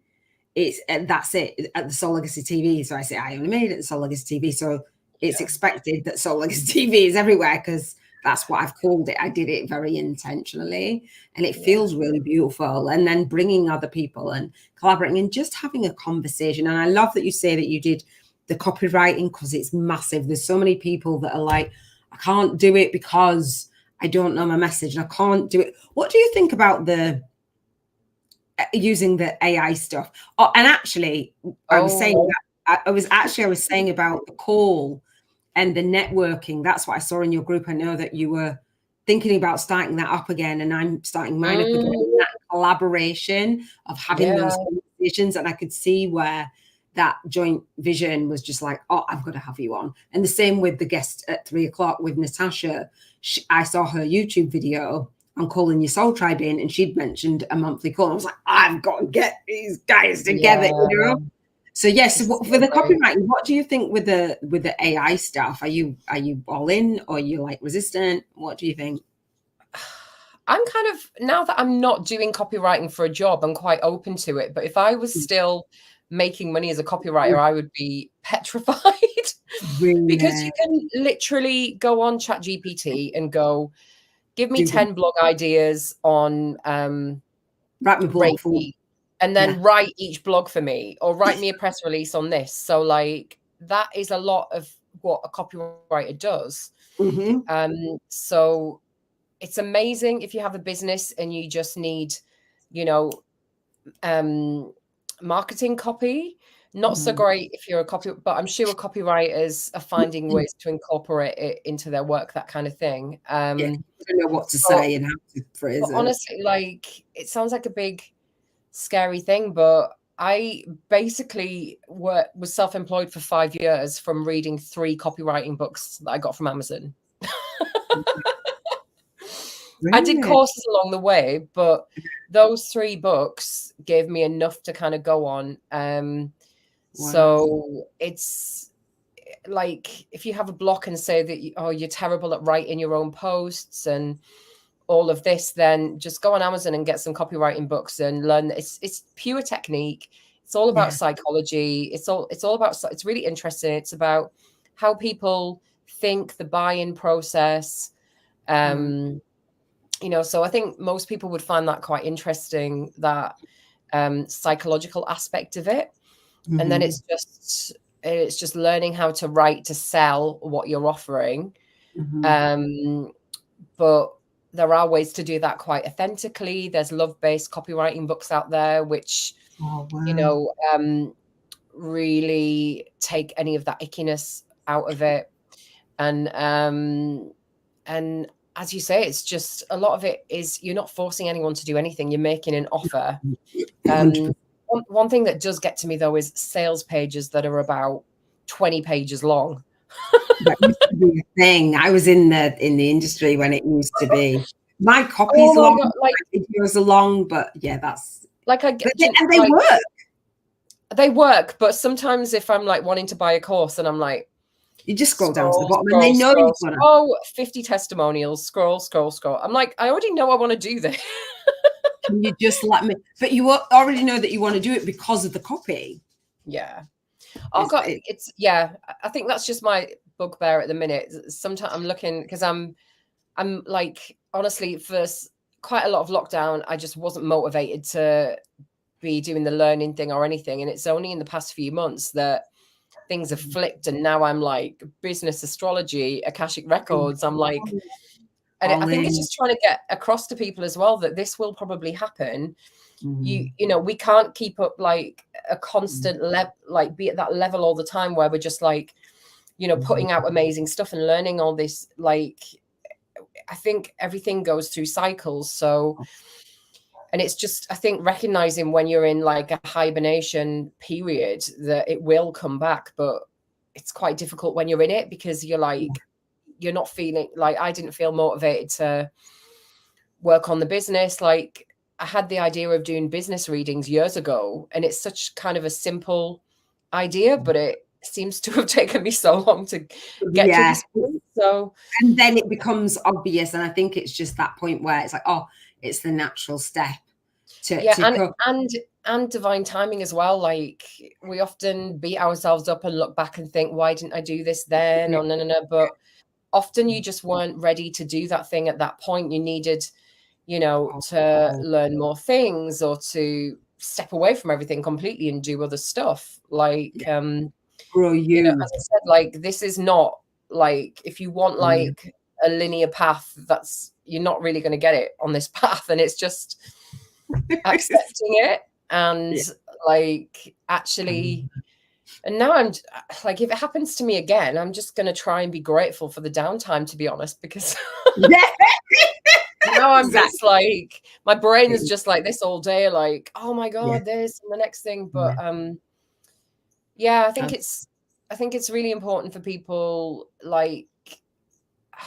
that's it at the Soul Legacy TV. So I say Iona made it the Soul Legacy TV. So it's expected that Soul Legacy TV is everywhere because that's what I've called it. I did it very intentionally and it feels really beautiful. And then bringing other people and collaborating and just having a conversation. And I love that you say that you did the copywriting because it's massive. There's so many people that are like, I can't do it because I don't know my message and I can't do it. What do you think about using the AI stuff? Oh, and actually, I was saying that I was saying about the call and the networking. That's what I saw in your group. I know that you were thinking about starting that up again, and I'm starting mine up again. That collaboration of having those conversations, and I could see where that joint vision was just like, oh, I've got to have you on. And the same with the guest at 3:00 with Natasha. I saw her YouTube video on calling your soul tribe in, and she'd mentioned a monthly call. I was like, I've got to get these guys together, you know? So yes, for the copywriting, what do you think with the AI stuff? Are you all in, or are you like resistant? What do you think? I'm kind of, now that I'm not doing copywriting for a job, I'm quite open to it. But if I was still making money as a copywriter, I would be petrified. Really? Because you can literally go on ChatGPT and go, give me 10 blog ideas on write my blog for me, and then write each blog for me, or write me a press release on this. So like that is a lot of what a copywriter does. So it's amazing if you have a business and you just need, you know, marketing copy. Not so great if you're a but I'm sure copywriters are finding ways to incorporate it into their work, that kind of thing. I don't know what to say and how to phrase it. Honestly, like, it sounds like a big, scary thing, but I basically was self-employed for 5 years from reading 3 copywriting books that I got from Amazon. I did courses along the way, but those 3 books gave me enough to kind of go on. So it's like, if you have a block and say that, you're terrible at writing your own posts and all of this, then just go on Amazon and get some copywriting books and learn. It's pure technique. It's all about psychology. It's really interesting. It's about how people think, the buy-in process. You know, so I think most people would find that quite interesting, that psychological aspect of it. And then it's just learning how to write to sell what you're offering. But there are ways to do that quite authentically. There's love-based copywriting books out there, which, you know, really take any of that ickiness out of it. And as you say, it's just, a lot of it is, you're not forcing anyone to do anything. You're making an offer. One thing that does get to me, though, is sales pages that are about 20 pages long. That used to be a thing. I was in the industry when it used to be. My copy's long, like videos are long, but yeah, that's like, and they work. They work, but sometimes if I'm like wanting to buy a course and I'm like, you just scroll down to the bottom and they know you've got 50 testimonials, scroll. I'm like, I already know I want to do this. Can you just let me? But you already know that you want to do it because of the copy. Yeah. Oh God, I think that's just my bugbear at the minute. Sometimes I'm looking, because I'm like, honestly, for quite a lot of lockdown, I just wasn't motivated to be doing the learning thing or anything. And it's only in the past few months that things have flipped. And now I'm like, business astrology, Akashic records. I'm like, and I think it's just trying to get across to people as well that this will probably happen. You know, we can't keep up like a constant like be at that level all the time where we're just like, you know, putting out amazing stuff and learning all this. Like, I think everything goes through cycles. So, and it's just, I think, recognizing when you're in like a hibernation period that it will come back, but it's quite difficult when you're in it, because you're like, you're not feeling like, I didn't feel motivated to work on the business. Like, I had the idea of doing business readings years ago, and it's such kind of a simple idea, but it seems to have taken me so long to get to this point. So, and then it becomes obvious, and I think it's just that point where it's like, oh, it's the natural step and divine timing as well. Like, we often beat ourselves up and look back and think, why didn't I do this then? Or no, but often you just weren't ready to do that thing at that point. You needed, you know, to learn more things, or to step away from everything completely and do other stuff. Like, grow you know, as I said, like, this is not like, if you want like a linear path, you're not really going to get it on this path. And it's just accepting it and like, actually, and now I'm like, if it happens to me again, I'm just going to try and be grateful for the downtime, to be honest, because now I'm just like, my brain is just like this all day, like, oh my God, this and the next thing. But I think it's really important for people. Like,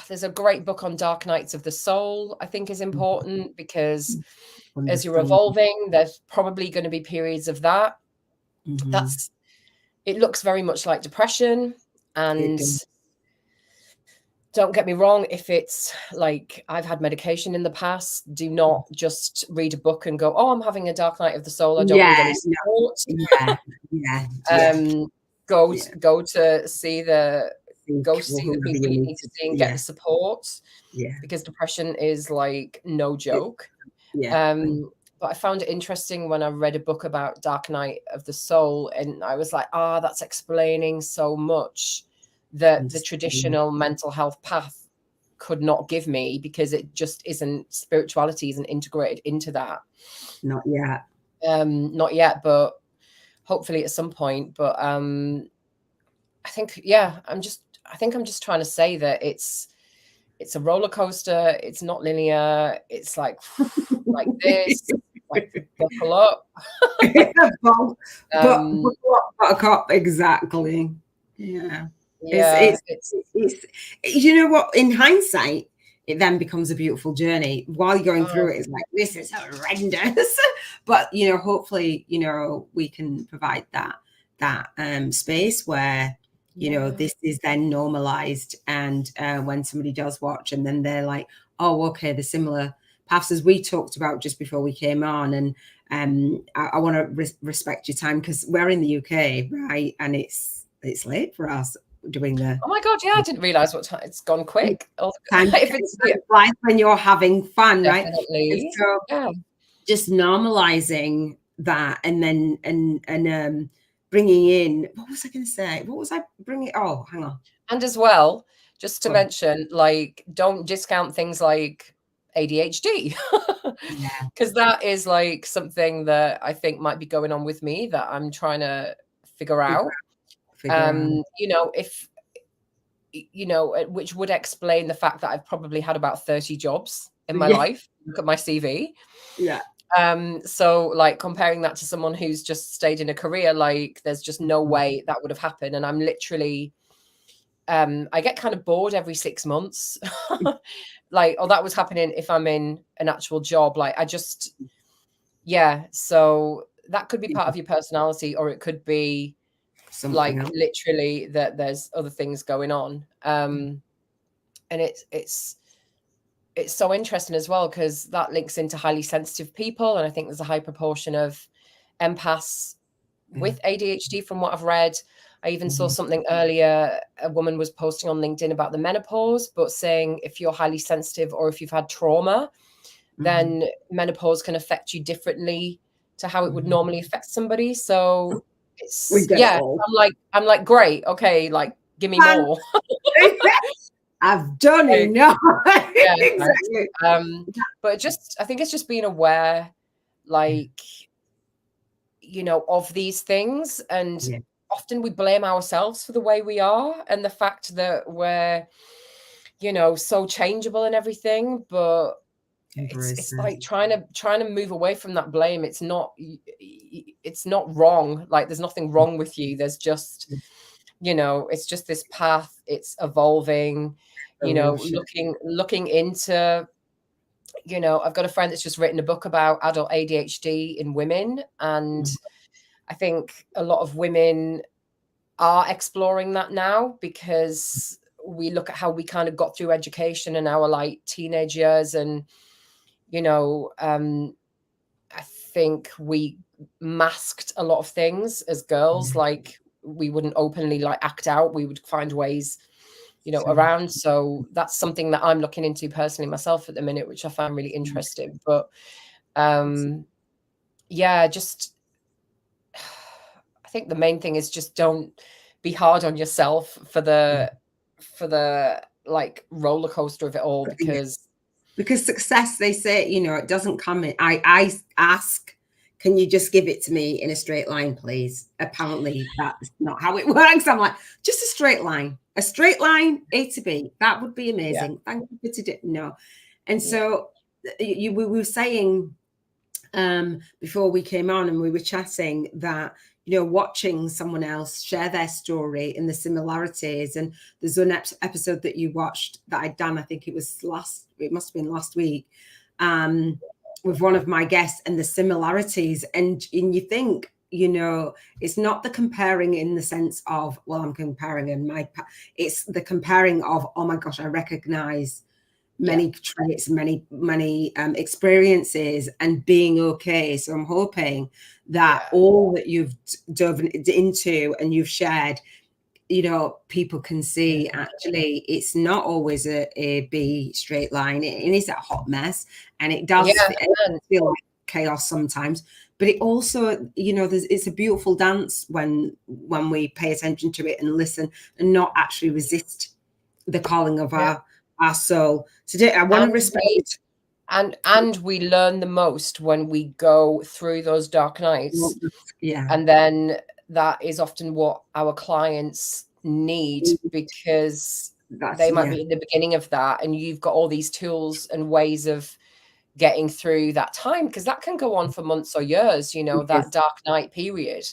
there's a great book on dark nights of the soul, I think is important, because as you're evolving, there's probably going to be periods of that. It looks very much like depression, and don't get me wrong, if it's like I've had medication in the past, do not just read a book and go, oh, I'm having a dark night of the soul. I don't need any support. Go to see the people you need to see and get the support. Because depression is like no joke. But I found it interesting when I read a book about dark night of the soul, and I was like, that's explaining so much that the traditional mental health path could not give me, because it just isn't, spirituality isn't integrated into that. Not yet. Not yet, but hopefully at some point. But I think, I'm just trying to say that it's a roller coaster. It's not linear. It's like this, like buckle up. Buttercup, exactly. Yeah. It's you know what, in hindsight, it then becomes a beautiful journey. While you're going through it, it's like, this is horrendous. But, you know, hopefully, you know, we can provide that space where, you know, this is then normalized. And when somebody does watch, and then they're like, oh, okay, the similar paths as we talked about just before we came on. And I want to respect your time, because we're in the UK, right? And it's late for us doing the. Oh my God, yeah, I didn't realize what time. It's gone quick. Time flies when you're having fun, definitely. Right? So just normalizing that, and then bringing in, what was I going to say? What was I bringing? Oh, hang on. And as well, just to mention, like, don't discount things like ADHD, because that is like something that I think might be going on with me that I'm trying to figure out. You know, if, you know, which would explain the fact that I've probably had about 30 jobs in my life. Look at my CV. So like comparing that to someone who's just stayed in a career, like there's just no way that would have happened. And I'm literally, I get kind of bored every 6 months. Like, that was happening if I'm in an actual job. Like I just, so that could be part of your personality, or it could be something like else. Literally that there's other things going on. And it's so interesting as well, because that links into highly sensitive people. And I think there's a high proportion of empaths with ADHD from what I've read. I even saw something earlier. A woman was posting on LinkedIn about the menopause, but saying if you're highly sensitive or if you've had trauma, then menopause can affect you differently to how it would normally affect somebody. So it's, I'm like, great. Okay. Like, give me more. I've done enough. Exactly. But I think it's just being aware, like, you know, of these things. And often we blame ourselves for the way we are and the fact that we're, you know, so changeable and everything. But it's like trying to move away from that blame. It's not wrong. Like there's nothing wrong with you. There's just, you know, it's just this path. It's evolving, you know, looking into, you know, I've got a friend that's just written a book about adult ADHD in women. And I think a lot of women are exploring that now, because we look at how we kind of got through education and our like teenage years. And, you know, I think we masked a lot of things as girls. Like we wouldn't openly like act out. We would find ways, you know, around. So that's something that I'm looking into personally myself at the minute, which I find really interesting. But just I think the main thing is just don't be hard on yourself for the like roller coaster of it all, because success, they say, you know, it doesn't come in. I ask, can you just give it to me in a straight line, please? Apparently that's not how it works. I'm like, just a straight line, A to B. That would be amazing. Thank you for today. No. And so we were saying before we came on, and we were chatting that, you know, watching someone else share their story and the similarities. And there's an episode that you watched that I'd done, I think it must have been last week, with one of my guests, and the similarities. And you think, you know, it's not the comparing in the sense of, well, I'm comparing and it's the comparing of, oh my gosh, I recognize many traits, many experiences, and being okay. So I'm hoping that all that you've dove into and you've shared, you know, people can see actually it's not always a B straight line. It is a hot mess, and it does feel like chaos sometimes. But it also, you know, it's a beautiful dance when we pay attention to it and listen and not actually resist the calling of our soul. Today, I want to respect. And we learn the most when we go through those dark nights. Yeah. And then that is often what our clients need, because they might be in the beginning of that, and you've got all these tools and ways of getting through that time, because that can go on for months or years, you know, that dark night period.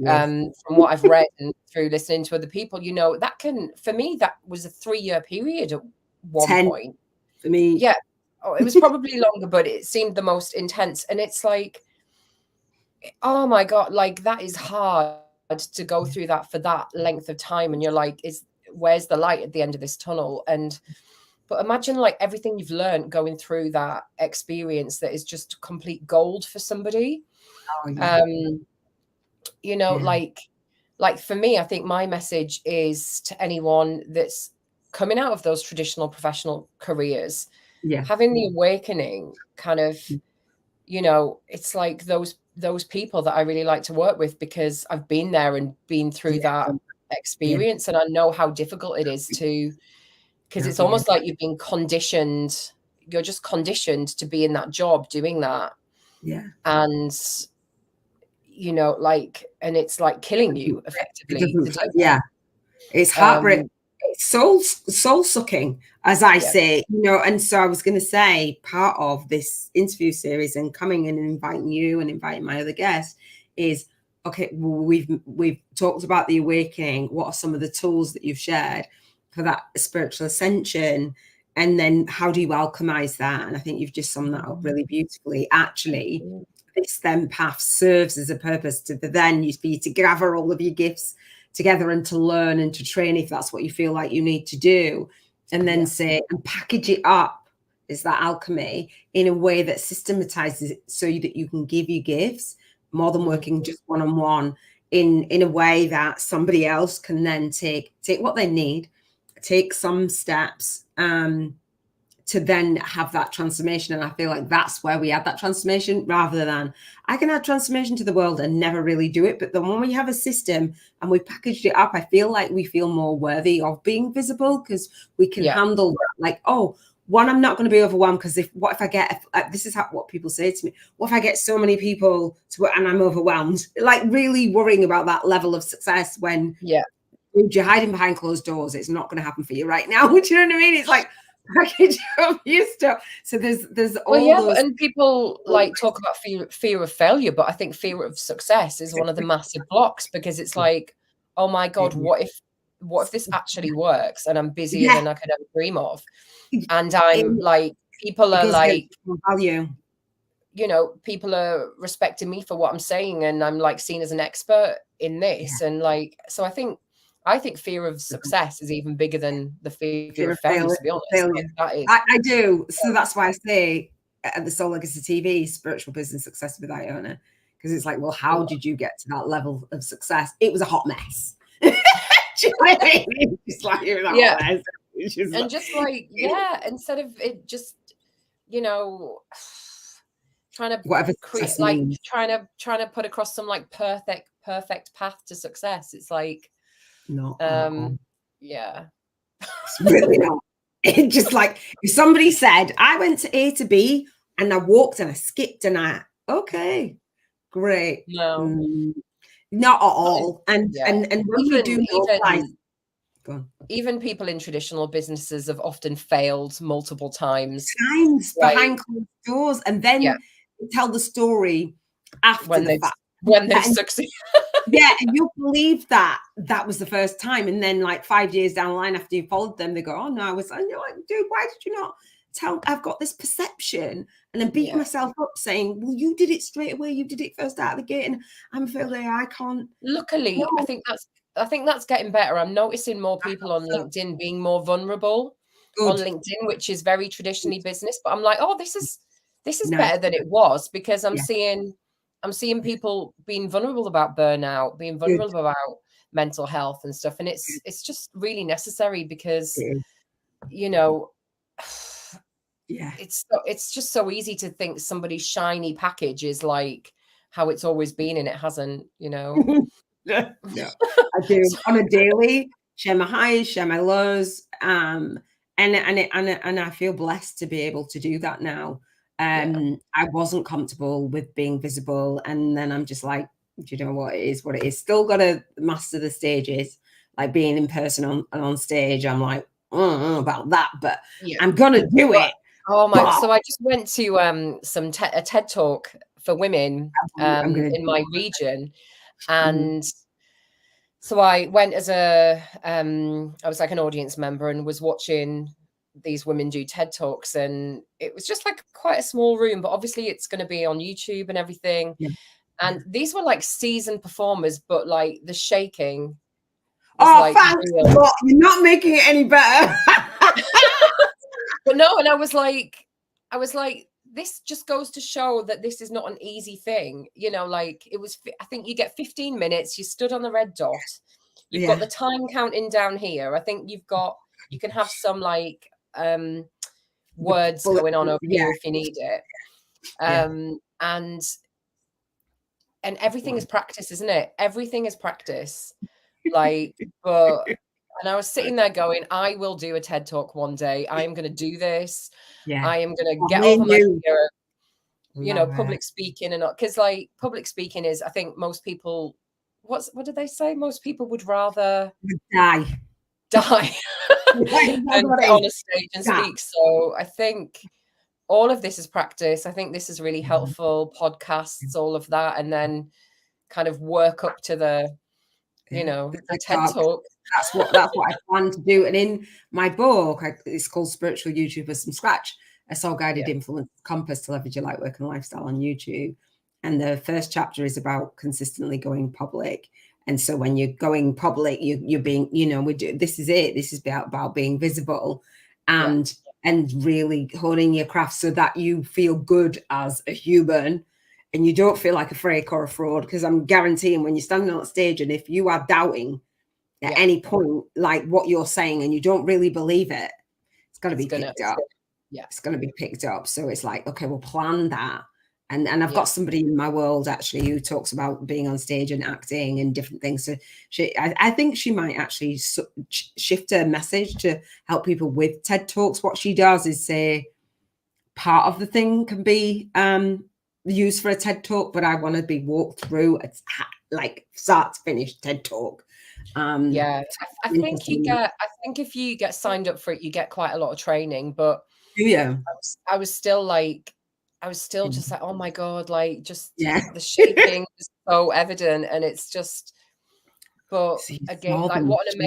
From what I've read and through listening to other people, you know, that can, for me, that was a 3-year period at one point. For me. Yeah. Oh, it was probably longer, but it seemed the most intense. And it's like, oh my God, like that is hard to go through that for that length of time. And you're like, where's the light at the end of this tunnel? But imagine like everything you've learned going through that experience that is just complete gold for somebody. Oh, yeah. You know, like for me, I think my message is to anyone that's coming out of those traditional professional careers, having the awakening kind of, you know, it's like those people that I really like to work with, because I've been there and been through that experience, and I know how difficult it is to, because it's almost like you've been conditioned, you're just conditioned to be in that job doing that. And you know, like, and it's like killing you effectively. It's heartbreak. It's soul sucking, as I say, you know. And so I was going to say, part of this interview series and coming in and inviting you and inviting my other guests is, okay, we've talked about the awakening. What are some of the tools that you've shared for that spiritual ascension? And then how do you alchemize that? And I think you've just summed that up really beautifully. Actually, this then path serves as a purpose to for you to gather all of your gifts together and to learn and to train if that's what you feel like you need to do, and then say and package it up as that alchemy in a way that systematizes it so that you can give your gifts more than working just one-on-one, in a way that somebody else can then take what they need, take some steps to then have that transformation. And I feel like that's where we add that transformation, rather than I can add transformation to the world and never really do it. But then when we have a system and we packaged it up, I feel like we feel more worthy of being visible, because we can handle that. Like, oh, one, I'm not going to be overwhelmed, because what if I get, this is what people say to me, what if I get so many people and I'm overwhelmed? Like really worrying about that level of success when you're hiding behind closed doors. It's not going to happen for you right now. Do you know what I mean? It's like, package up your stuff. So there's all those, and people like talk about fear of failure, but I think fear of success is one of the massive blocks, because it's like, oh my God, what if this actually works and I'm busier than I could ever dream of, and I'm like, people are like, value, you know, people are respecting me for what I'm saying, and I'm like seen as an expert in this, and like, so I think fear of success is even bigger than the fear of failure, to be honest. Like, I do. So that's why I say at the Soul Legacy TV, spiritual business success with Iona, because it's like, well, how did you get to that level of success? It was a hot mess. Do you know what I mean? Just like, it was a hot mess. And just like, instead of it just, you know, trying to create, like trying to put across some like perfect path to success. It's like, no, it's really not. It just like, if somebody said I went to A to B and I walked and I skipped and okay, great. No, not at all. And when you do even people in traditional businesses have often failed multiple times behind closed doors, and then tell the story after the fact when they've succeeded. And you'll believe that was the first time, and then like 5 years down the line after you followed them, they go, oh no, and you're like, dude, why did you not I've got this perception, and then beating myself up saying, well, you did it straight away. You did it first out of the gate, and I'm feeling I can't. Luckily, No. I think that's getting better. I'm noticing more people on LinkedIn being more vulnerable on LinkedIn, which is very traditionally business. But I'm like, oh, this is better than it was, because I'm seeing people being vulnerable about burnout, being vulnerable about mental health and stuff. And it's just really necessary, because, you know, it's just so easy to think somebody's shiny package is like how it's always been, and it hasn't, you know. No. I do on a daily, share my highs, share my lows, and I feel blessed to be able to do that now. I wasn't comfortable with being visible, and then I'm just like, do you know what, it is what it is. Still got to master the stages, like being in person on stage. I'm like, I don't know about that, but I'm gonna do it. Oh my! So I just went to a TED talk for women in my region, and so I went as I was like an audience member and was watching these women do TED talks, and it was just like quite a small room, but obviously it's going to be on YouTube and everything. And these were like seasoned performers, but like the shaking. Like, thanks a lot. You're not making it any better. But no, and I was like, this just goes to show that this is not an easy thing. You know, like I think you get 15 minutes, you stood on the red dot, you've got the time counting down here. I think you can have some like words going on over here if you need it. And everything is practice, isn't it? Everything is practice. Like, and I was sitting there going, I will do a TED talk one day. I am going to do this. I am going to get over my fear of, you know, public speaking, and not, because like public speaking is, I think most people, what did they say? Most people would rather die than get on a stage and speak. So I think all of this is practice. I think this is really helpful. Podcasts, all of that, and then kind of work up to the, you know, the TED talk. That's what I plan to do. And in my book, it's called Spiritual YouTubers from Scratch, a soul-guided influence compass to leverage your light work and lifestyle on YouTube. And the first chapter is about consistently going public. And so when you're going public, you're being, you know, this is it. This is about being visible and really honing your craft so that you feel good as a human and you don't feel like a fake or a fraud. Because I'm guaranteeing when you're standing on stage, and if you are doubting at any point, like what you're saying, and you don't really believe it, it's going to be picked up. It's going to be picked up. So it's like, okay, we'll plan that. And I've got somebody in my world actually who talks about being on stage and acting and different things. So I think she might actually shift her message to help people with TED Talks. What she does is say part of the thing can be used for a TED Talk, but I want to be walked through like start to finish TED Talk. I think if you get signed up for it, you get quite a lot of training. But I was still just like, oh my God, like just the shaking is so evident, and it's just. But again, like what an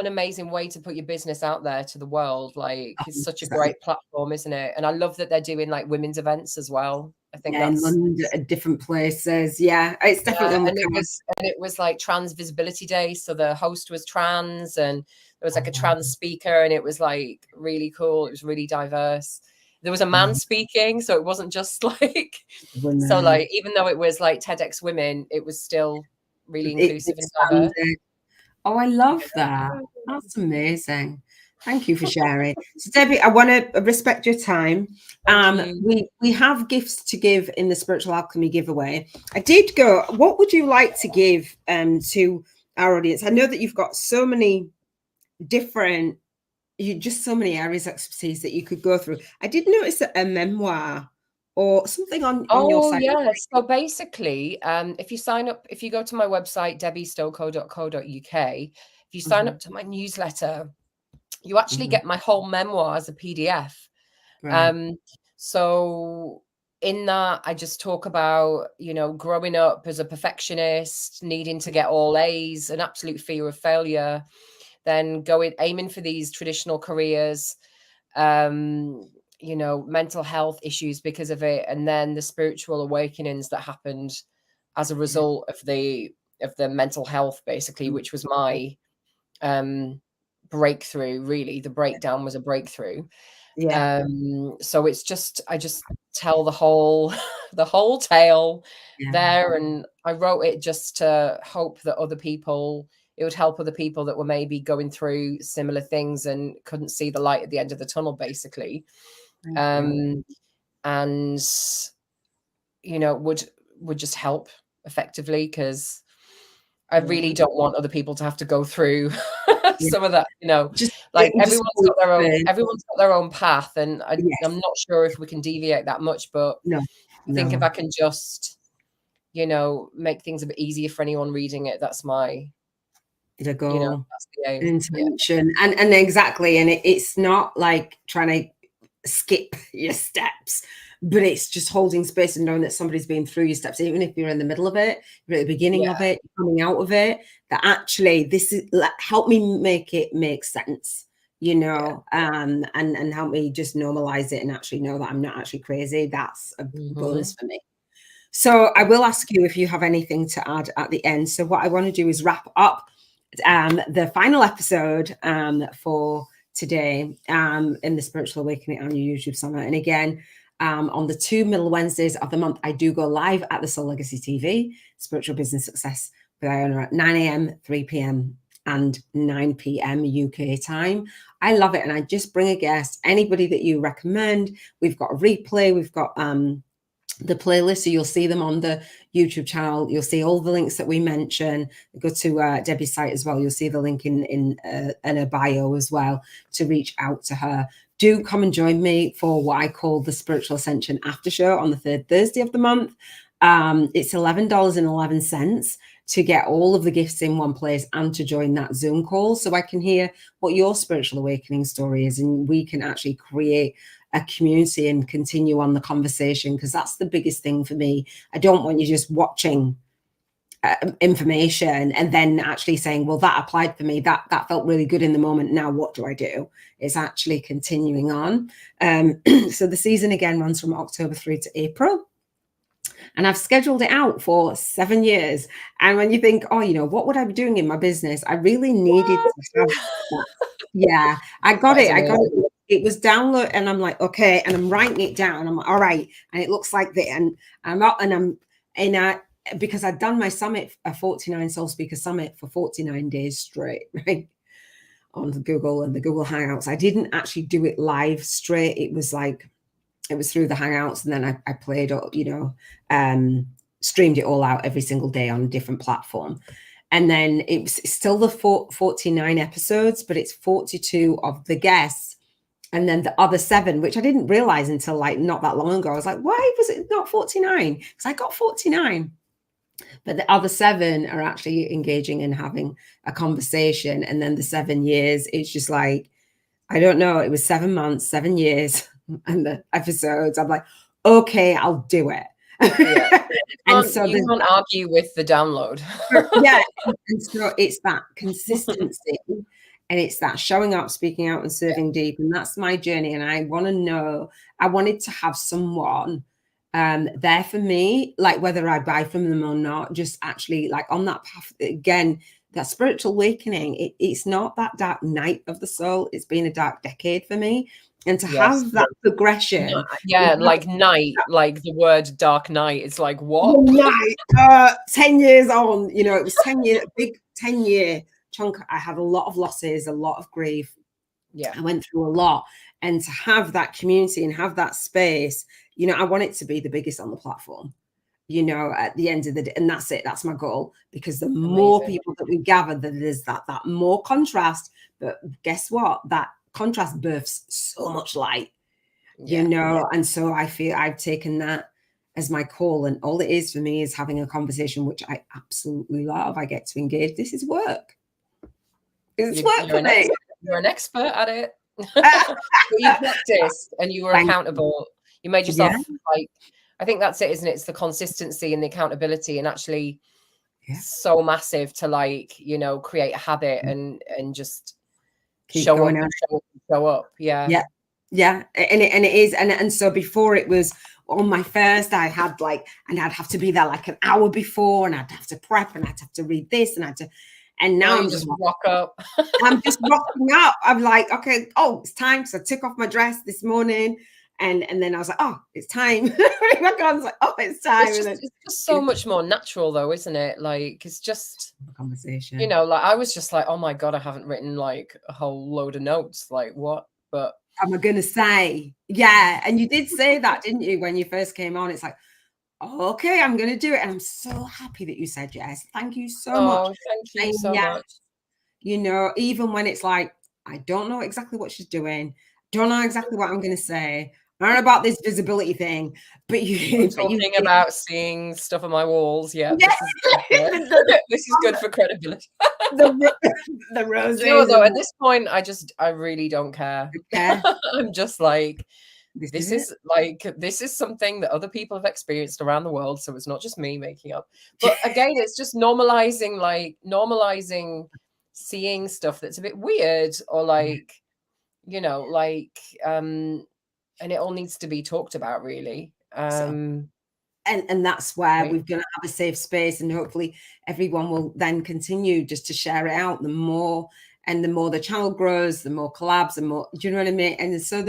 amazing way to put your business out there to the world. Like it's such a great platform, isn't it? And I love that they're doing like women's events as well. I think that's in London at different places. It's definitely and it was like Trans Visibility Day, so the host was trans, and there was like a trans speaker, and it was like really cool. It was really diverse. There was a man speaking, so it wasn't just like so like even though it was like TEDx Women, it was still really inclusive and diverse. Oh, I love that. That's amazing. Thank you for sharing. So Debbie, I want to respect your time. We have gifts to give in the Spiritual Alchemy giveaway. I did go, what would you like to give to our audience? I know that you've got so many different, just so many areas of expertise that you could go through. I did notice that a memoir or something on your site. So basically, if you sign up, if you go to my website, debbiestokoe.co.uk, if you sign up to my newsletter, you actually get my whole memoir as a PDF. So in that, I just talk about, you know, growing up as a perfectionist, needing to get all A's, an absolute fear of failure, then aiming for these traditional careers, you know, mental health issues because of it, and then the spiritual awakenings that happened as a result of the mental health, basically, which was my breakthrough. Really, the breakdown was a breakthrough. So it's just, I just tell the whole the whole tale there, and I wrote it just to hope that other people, it would help other people that were maybe going through similar things and couldn't see the light at the end of the tunnel, basically. And you know, would just help effectively, because I really don't want other people to have to go through some of that, you know, just like everyone's got their own path, and I'm not sure if we can deviate that much, but I think if I can just, you know, make things a bit easier for anyone reading it, that's my goal, you know, that's the aim. intention. And exactly, and it's not like trying to skip your steps, but it's just holding space and knowing that somebody's been through your steps, even if you're in the middle of it, you're at the beginning of it, coming out of it, that actually this is, help me make it make sense, you know, and help me just normalize it and actually know that I'm not actually crazy. That's a bonus for me. So I will ask you if you have anything to add at the end. So what I want to do is wrap up the final episode for today in the Spiritual Awakening on your YouTube Summit. And again, on the 2 middle Wednesdays of the month, I do go live at the SoulLegacyTV, Spiritual Business Success with Iona, at 9 a.m., 3 p.m. and 9 p.m. UK time. I love it. And I just bring a guest, anybody that you recommend. We've got a replay. We've got the playlist, so you'll see them on the YouTube channel. You'll see all the links that we mention. Go to Debbie's site as well. You'll see the link in her bio as well to reach out to her. Do come and join me for what I call the Spiritual Ascension After Show on the 3rd Thursday of the month. It's $11.11 to get all of the gifts in one place and to join that Zoom call, so I can hear what your spiritual awakening story is, and we can actually create a community and continue on the conversation, because that's the biggest thing for me. I don't want you just watching information and then actually saying, well, that applied for me, that felt really good in the moment, now what do I do? It's actually continuing on. So the season again runs from October 3 to April, and I've scheduled it out for 7 years. And when you think, oh, you know, what would I be doing in my business, I really needed to have that. Yeah, I got it. It was download, and I'm like, okay, and I'm writing it down. I'm like, all right, and it looks like that, and I'm out, and I'm in because I'd done my summit, a 49 Soul Speaker Summit for 49 days straight, right, on Google and the Google Hangouts. I didn't actually do it live straight. It was like, it was through the Hangouts, and then I played, you know, streamed it all out every single day on a different platform. And then it was still the 49 episodes, but it's 42 of the guests. And then the other 7, which I didn't realize until like not that long ago. I was like, why was it not 49? Because I got 49. But the other 7 are actually engaging and having a conversation. And then the 7 years, it's just like, I don't know. It was 7 months, 7 years, and the episodes. I'm like, okay, I'll do it. Yeah. And so you can't argue with the download. Yeah. And so it's that consistency. And it's that showing up, speaking out, and serving deep. And that's my journey. And I want to know, I wanted to have someone there for me, like whether I buy from them or not, just actually like on that path. Again, that spiritual awakening, it's not that dark night of the soul. It's been a dark decade for me. And to have that progression. Yeah, like night, like the word dark night. It's like, what? Night, 10 years on, you know, it was 10 years, a big 10-year chunk. I had a lot of losses, a lot of grief. Yeah, I went through a lot, and to have that community and have that space, you know, I want it to be the biggest on the platform, you know, at the end of the day. And that's it. That's my goal, because the more people that we gather, that there's that more contrast. But guess what? That contrast births so much light, you know. And so I feel I've taken that as my call, and all it is for me is having a conversation, which I absolutely love. I get to engage. This is work. It's work for me. You're an expert at it. You practiced and you were accountable. You made yourself like, I think that's it, isn't it? It's the consistency and the accountability, and actually so massive to, like, you know, create a habit and just show up. Yeah. Yeah, and it is, and so before it was on my first, I had like, and I'd have to be there like an hour before, and I'd have to prep, and I'd have to read this, and and now I'm just rock up. I'm just rocking up. I'm like, okay, oh, it's time. So I took off my dress this morning, and then I was like, oh, it's time. My I was like, oh, it's time. It's just so much more natural, though, isn't it? Like, it's just a conversation. You know, like I was just like, oh my God, I haven't written like a whole load of notes. Like, what? But am I gonna say? Yeah, and you did say that, didn't you, when you first came on? It's like, oh, okay, I'm gonna do it, and I'm so happy that you said yes. Thank you so much. Oh, thank you so much. You know, even when it's like, I don't know exactly what she's doing, don't know exactly what I'm gonna say. I don't know about this visibility thing, but you talking about seeing stuff on my walls. Yeah, yeah. This is good for credibility. the roses. You know, though, at this point, I really don't care. I'm just like, this is something that other people have experienced around the world, so it's not just me making up. But again, it's just normalizing seeing stuff that's a bit weird, or like, you know, like and it all needs to be talked about, really. And that's where we're going to have a safe space, and hopefully everyone will then continue just to share it out. The more the channel grows, the more collabs, and more, do you know what I mean? And so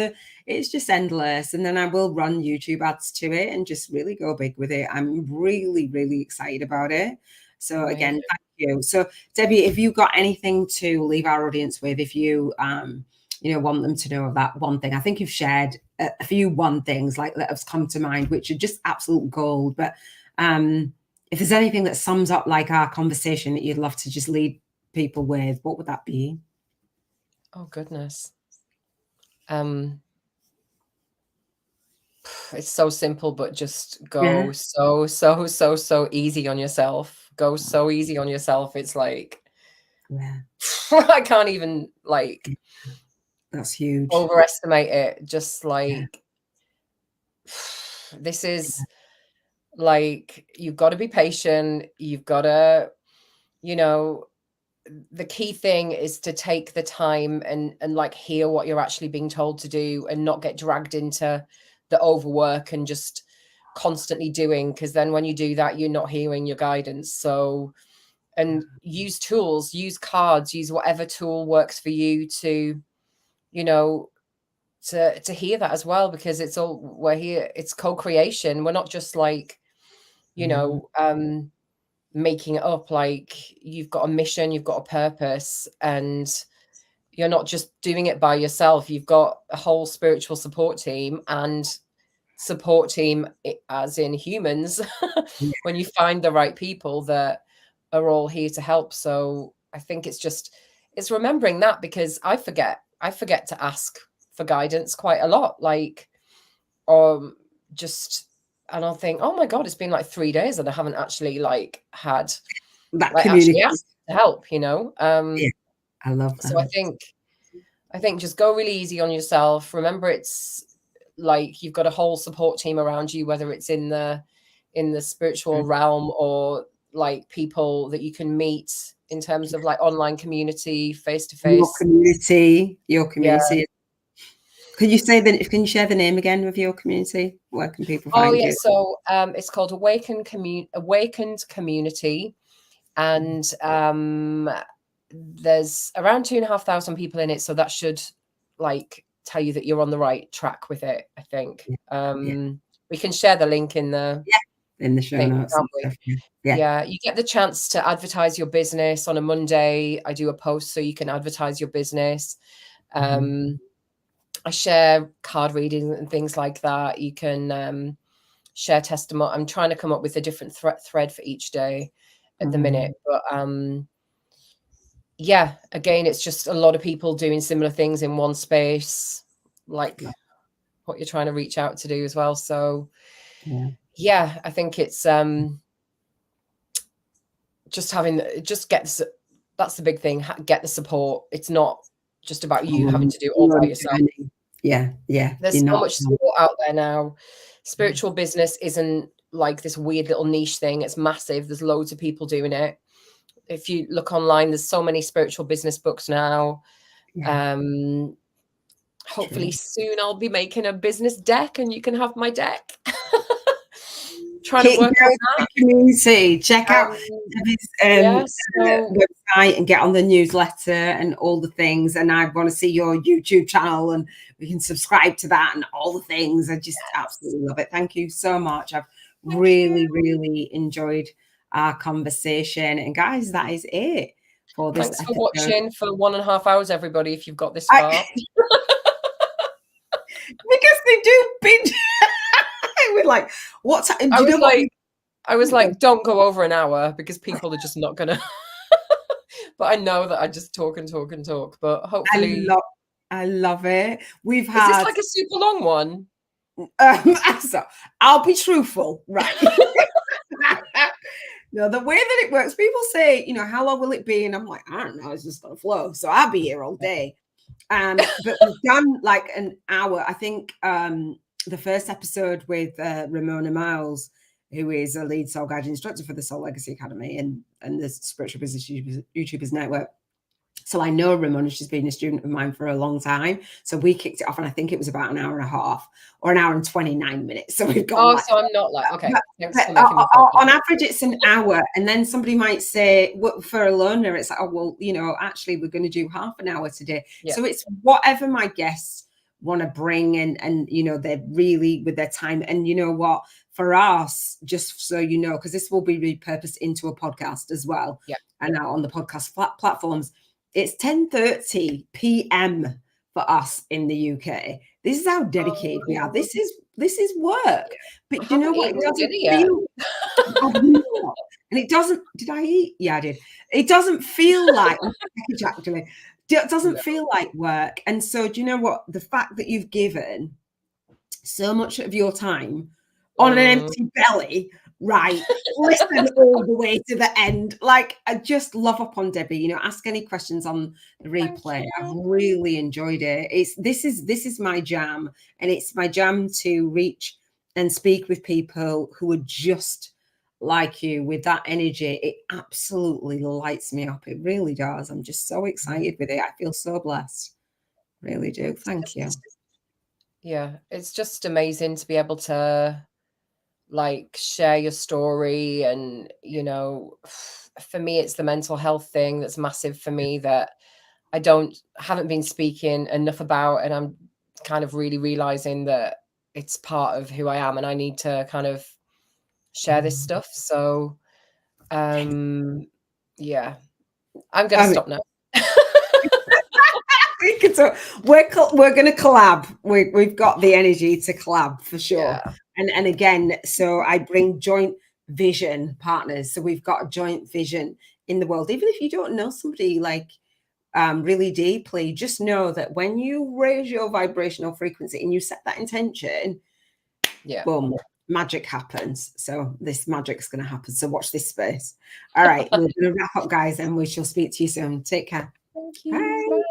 it's just endless. And then I will run YouTube ads to it and just really go big with it. I'm really, really excited about it. So again, thank you. So Debbie, if you got anything to leave our audience with, if you want them to know of that one thing. I think you've shared a few one things like that have come to mind, which are just absolute gold. But if there's anything that sums up like our conversation that you'd love to just lead people with, what would that be? Oh, goodness. It's so simple, but just go so easy on yourself. Go so easy on yourself. It's like, I can't even like... That's huge. Overestimate it. Just like, this is like, you've got to be patient. You've got to, you know, the key thing is to take the time and like hear what you're actually being told to do, and not get dragged into the overwork and just constantly doing, because then when you do that, you're not hearing your guidance. So, and use tools, use cards, use whatever tool works for you to, you know, to hear that as well, because we're here, it's co-creation. We're not just like, you know, making it up. Like, you've got a mission, you've got a purpose, and you're not just doing it by yourself. You've got a whole spiritual support team, and support team as in humans, when you find the right people that are all here to help. So I think it's remembering that, because I forget to ask for guidance quite a lot, like, and I'll think, oh my God, it's been like 3 days and I haven't actually like had that like actually asked to help, you know. Yeah, I love that. So I think just go really easy on yourself. Remember, it's like you've got a whole support team around you, whether it's in the spiritual realm, or like people that you can meet in terms of like online community, face-to-face. Your community. Yeah. Can you share the name again of your community? Where can people find you? So it's called Awakened Community, and there's around 2,500 people in it. So that should like tell you that you're on the right track with it, I think. We can share the link in the show notes. Yeah, you get the chance to advertise your business on a Monday. I do a post so you can advertise your business. I share card readings and things like that. You can share testimony. I'm trying to come up with a different thread for each day at the minute. But yeah, again, it's just a lot of people doing similar things in one space, like what you're trying to reach out to do as well. So yeah, I think it's that's the big thing. Get the support. It's not just about you having to do it all by yourself. Yeah. There's so much support out there now. Spiritual business isn't like this weird little niche thing. It's massive. There's loads of people doing it. If you look online, there's so many spiritual business books now. hopefully soon I'll be making a business deck and you can have my deck. Trying to work on that. Community. Check out his website and get on the newsletter and all the things. And I want to see your YouTube channel and we can subscribe to that and all the things. I just absolutely love it. Thank you so much. I've really enjoyed our conversation. And guys, that is it for this Thanks episode. for watching for 1.5 hours, everybody, if you've got this far. Because they do binge. We're like, what time? I was like, don't go over an hour because people are just not gonna. But I know that I just talk and talk and talk. But hopefully, I love it. We've had. Is this like a super long one? So I'll be truthful, right? No, the way that it works, people say, you know, how long will it be? And I'm like, I don't know, it's just gonna flow. So I'll be here all day. But we've done like an hour. I think the first episode with Ramona Miles, who is a lead soul guide instructor for the Soul Legacy Academy and the Spiritual Business YouTubers Network. So I know Ramona, she's been a student of mine for a long time. So we kicked it off and I think it was about an hour and a half or an hour and 29 minutes. So we've got so I'm not like, okay. On average, it's an hour. And then somebody might say, for a learner, it's like, oh, well, you know, actually we're going to do half an hour today. Yeah. So it's whatever my guests want to bring and, you know, they're really with their time. And you know what, for us, just so you know, because this will be repurposed into a podcast as well. Yeah. And now on the podcast platforms, it's 10:30 p.m. for us in the UK. This is how dedicated we are. This is work. But you know what? It doesn't feel. And it doesn't. Did I eat? Yeah, I did. It doesn't feel like actually. It doesn't feel like work. And so, do you know what? The fact that you've given so much of your time on an empty belly. Right, listen all the way to the end. Like, I just love up on Debbie. You know, ask any questions on the replay. I've really enjoyed it. This is my jam, and it's my jam to reach and speak with people who are just like you with that energy. It absolutely lights me up. It really does. I'm just so excited with it. I feel so blessed. Really do. Thank you. Yeah, it's just amazing to be able to like share your story. And you know, for me it's the mental health thing that's massive for me that I haven't been speaking enough about, and I'm kind of really realizing that it's part of who I am and I need to kind of share this stuff. So yeah, I'm gonna stop now. We're going to collab. We've got the energy to collab for sure. Yeah. And again, so I bring joint vision partners. So we've got a joint vision in the world. Even if you don't know somebody like really deeply, just know that when you raise your vibrational frequency and you set that intention, boom, magic happens. So this magic's going to happen. So watch this space. All right, we're going to wrap up, guys, and we shall speak to you soon. Take care. Thank you. Bye.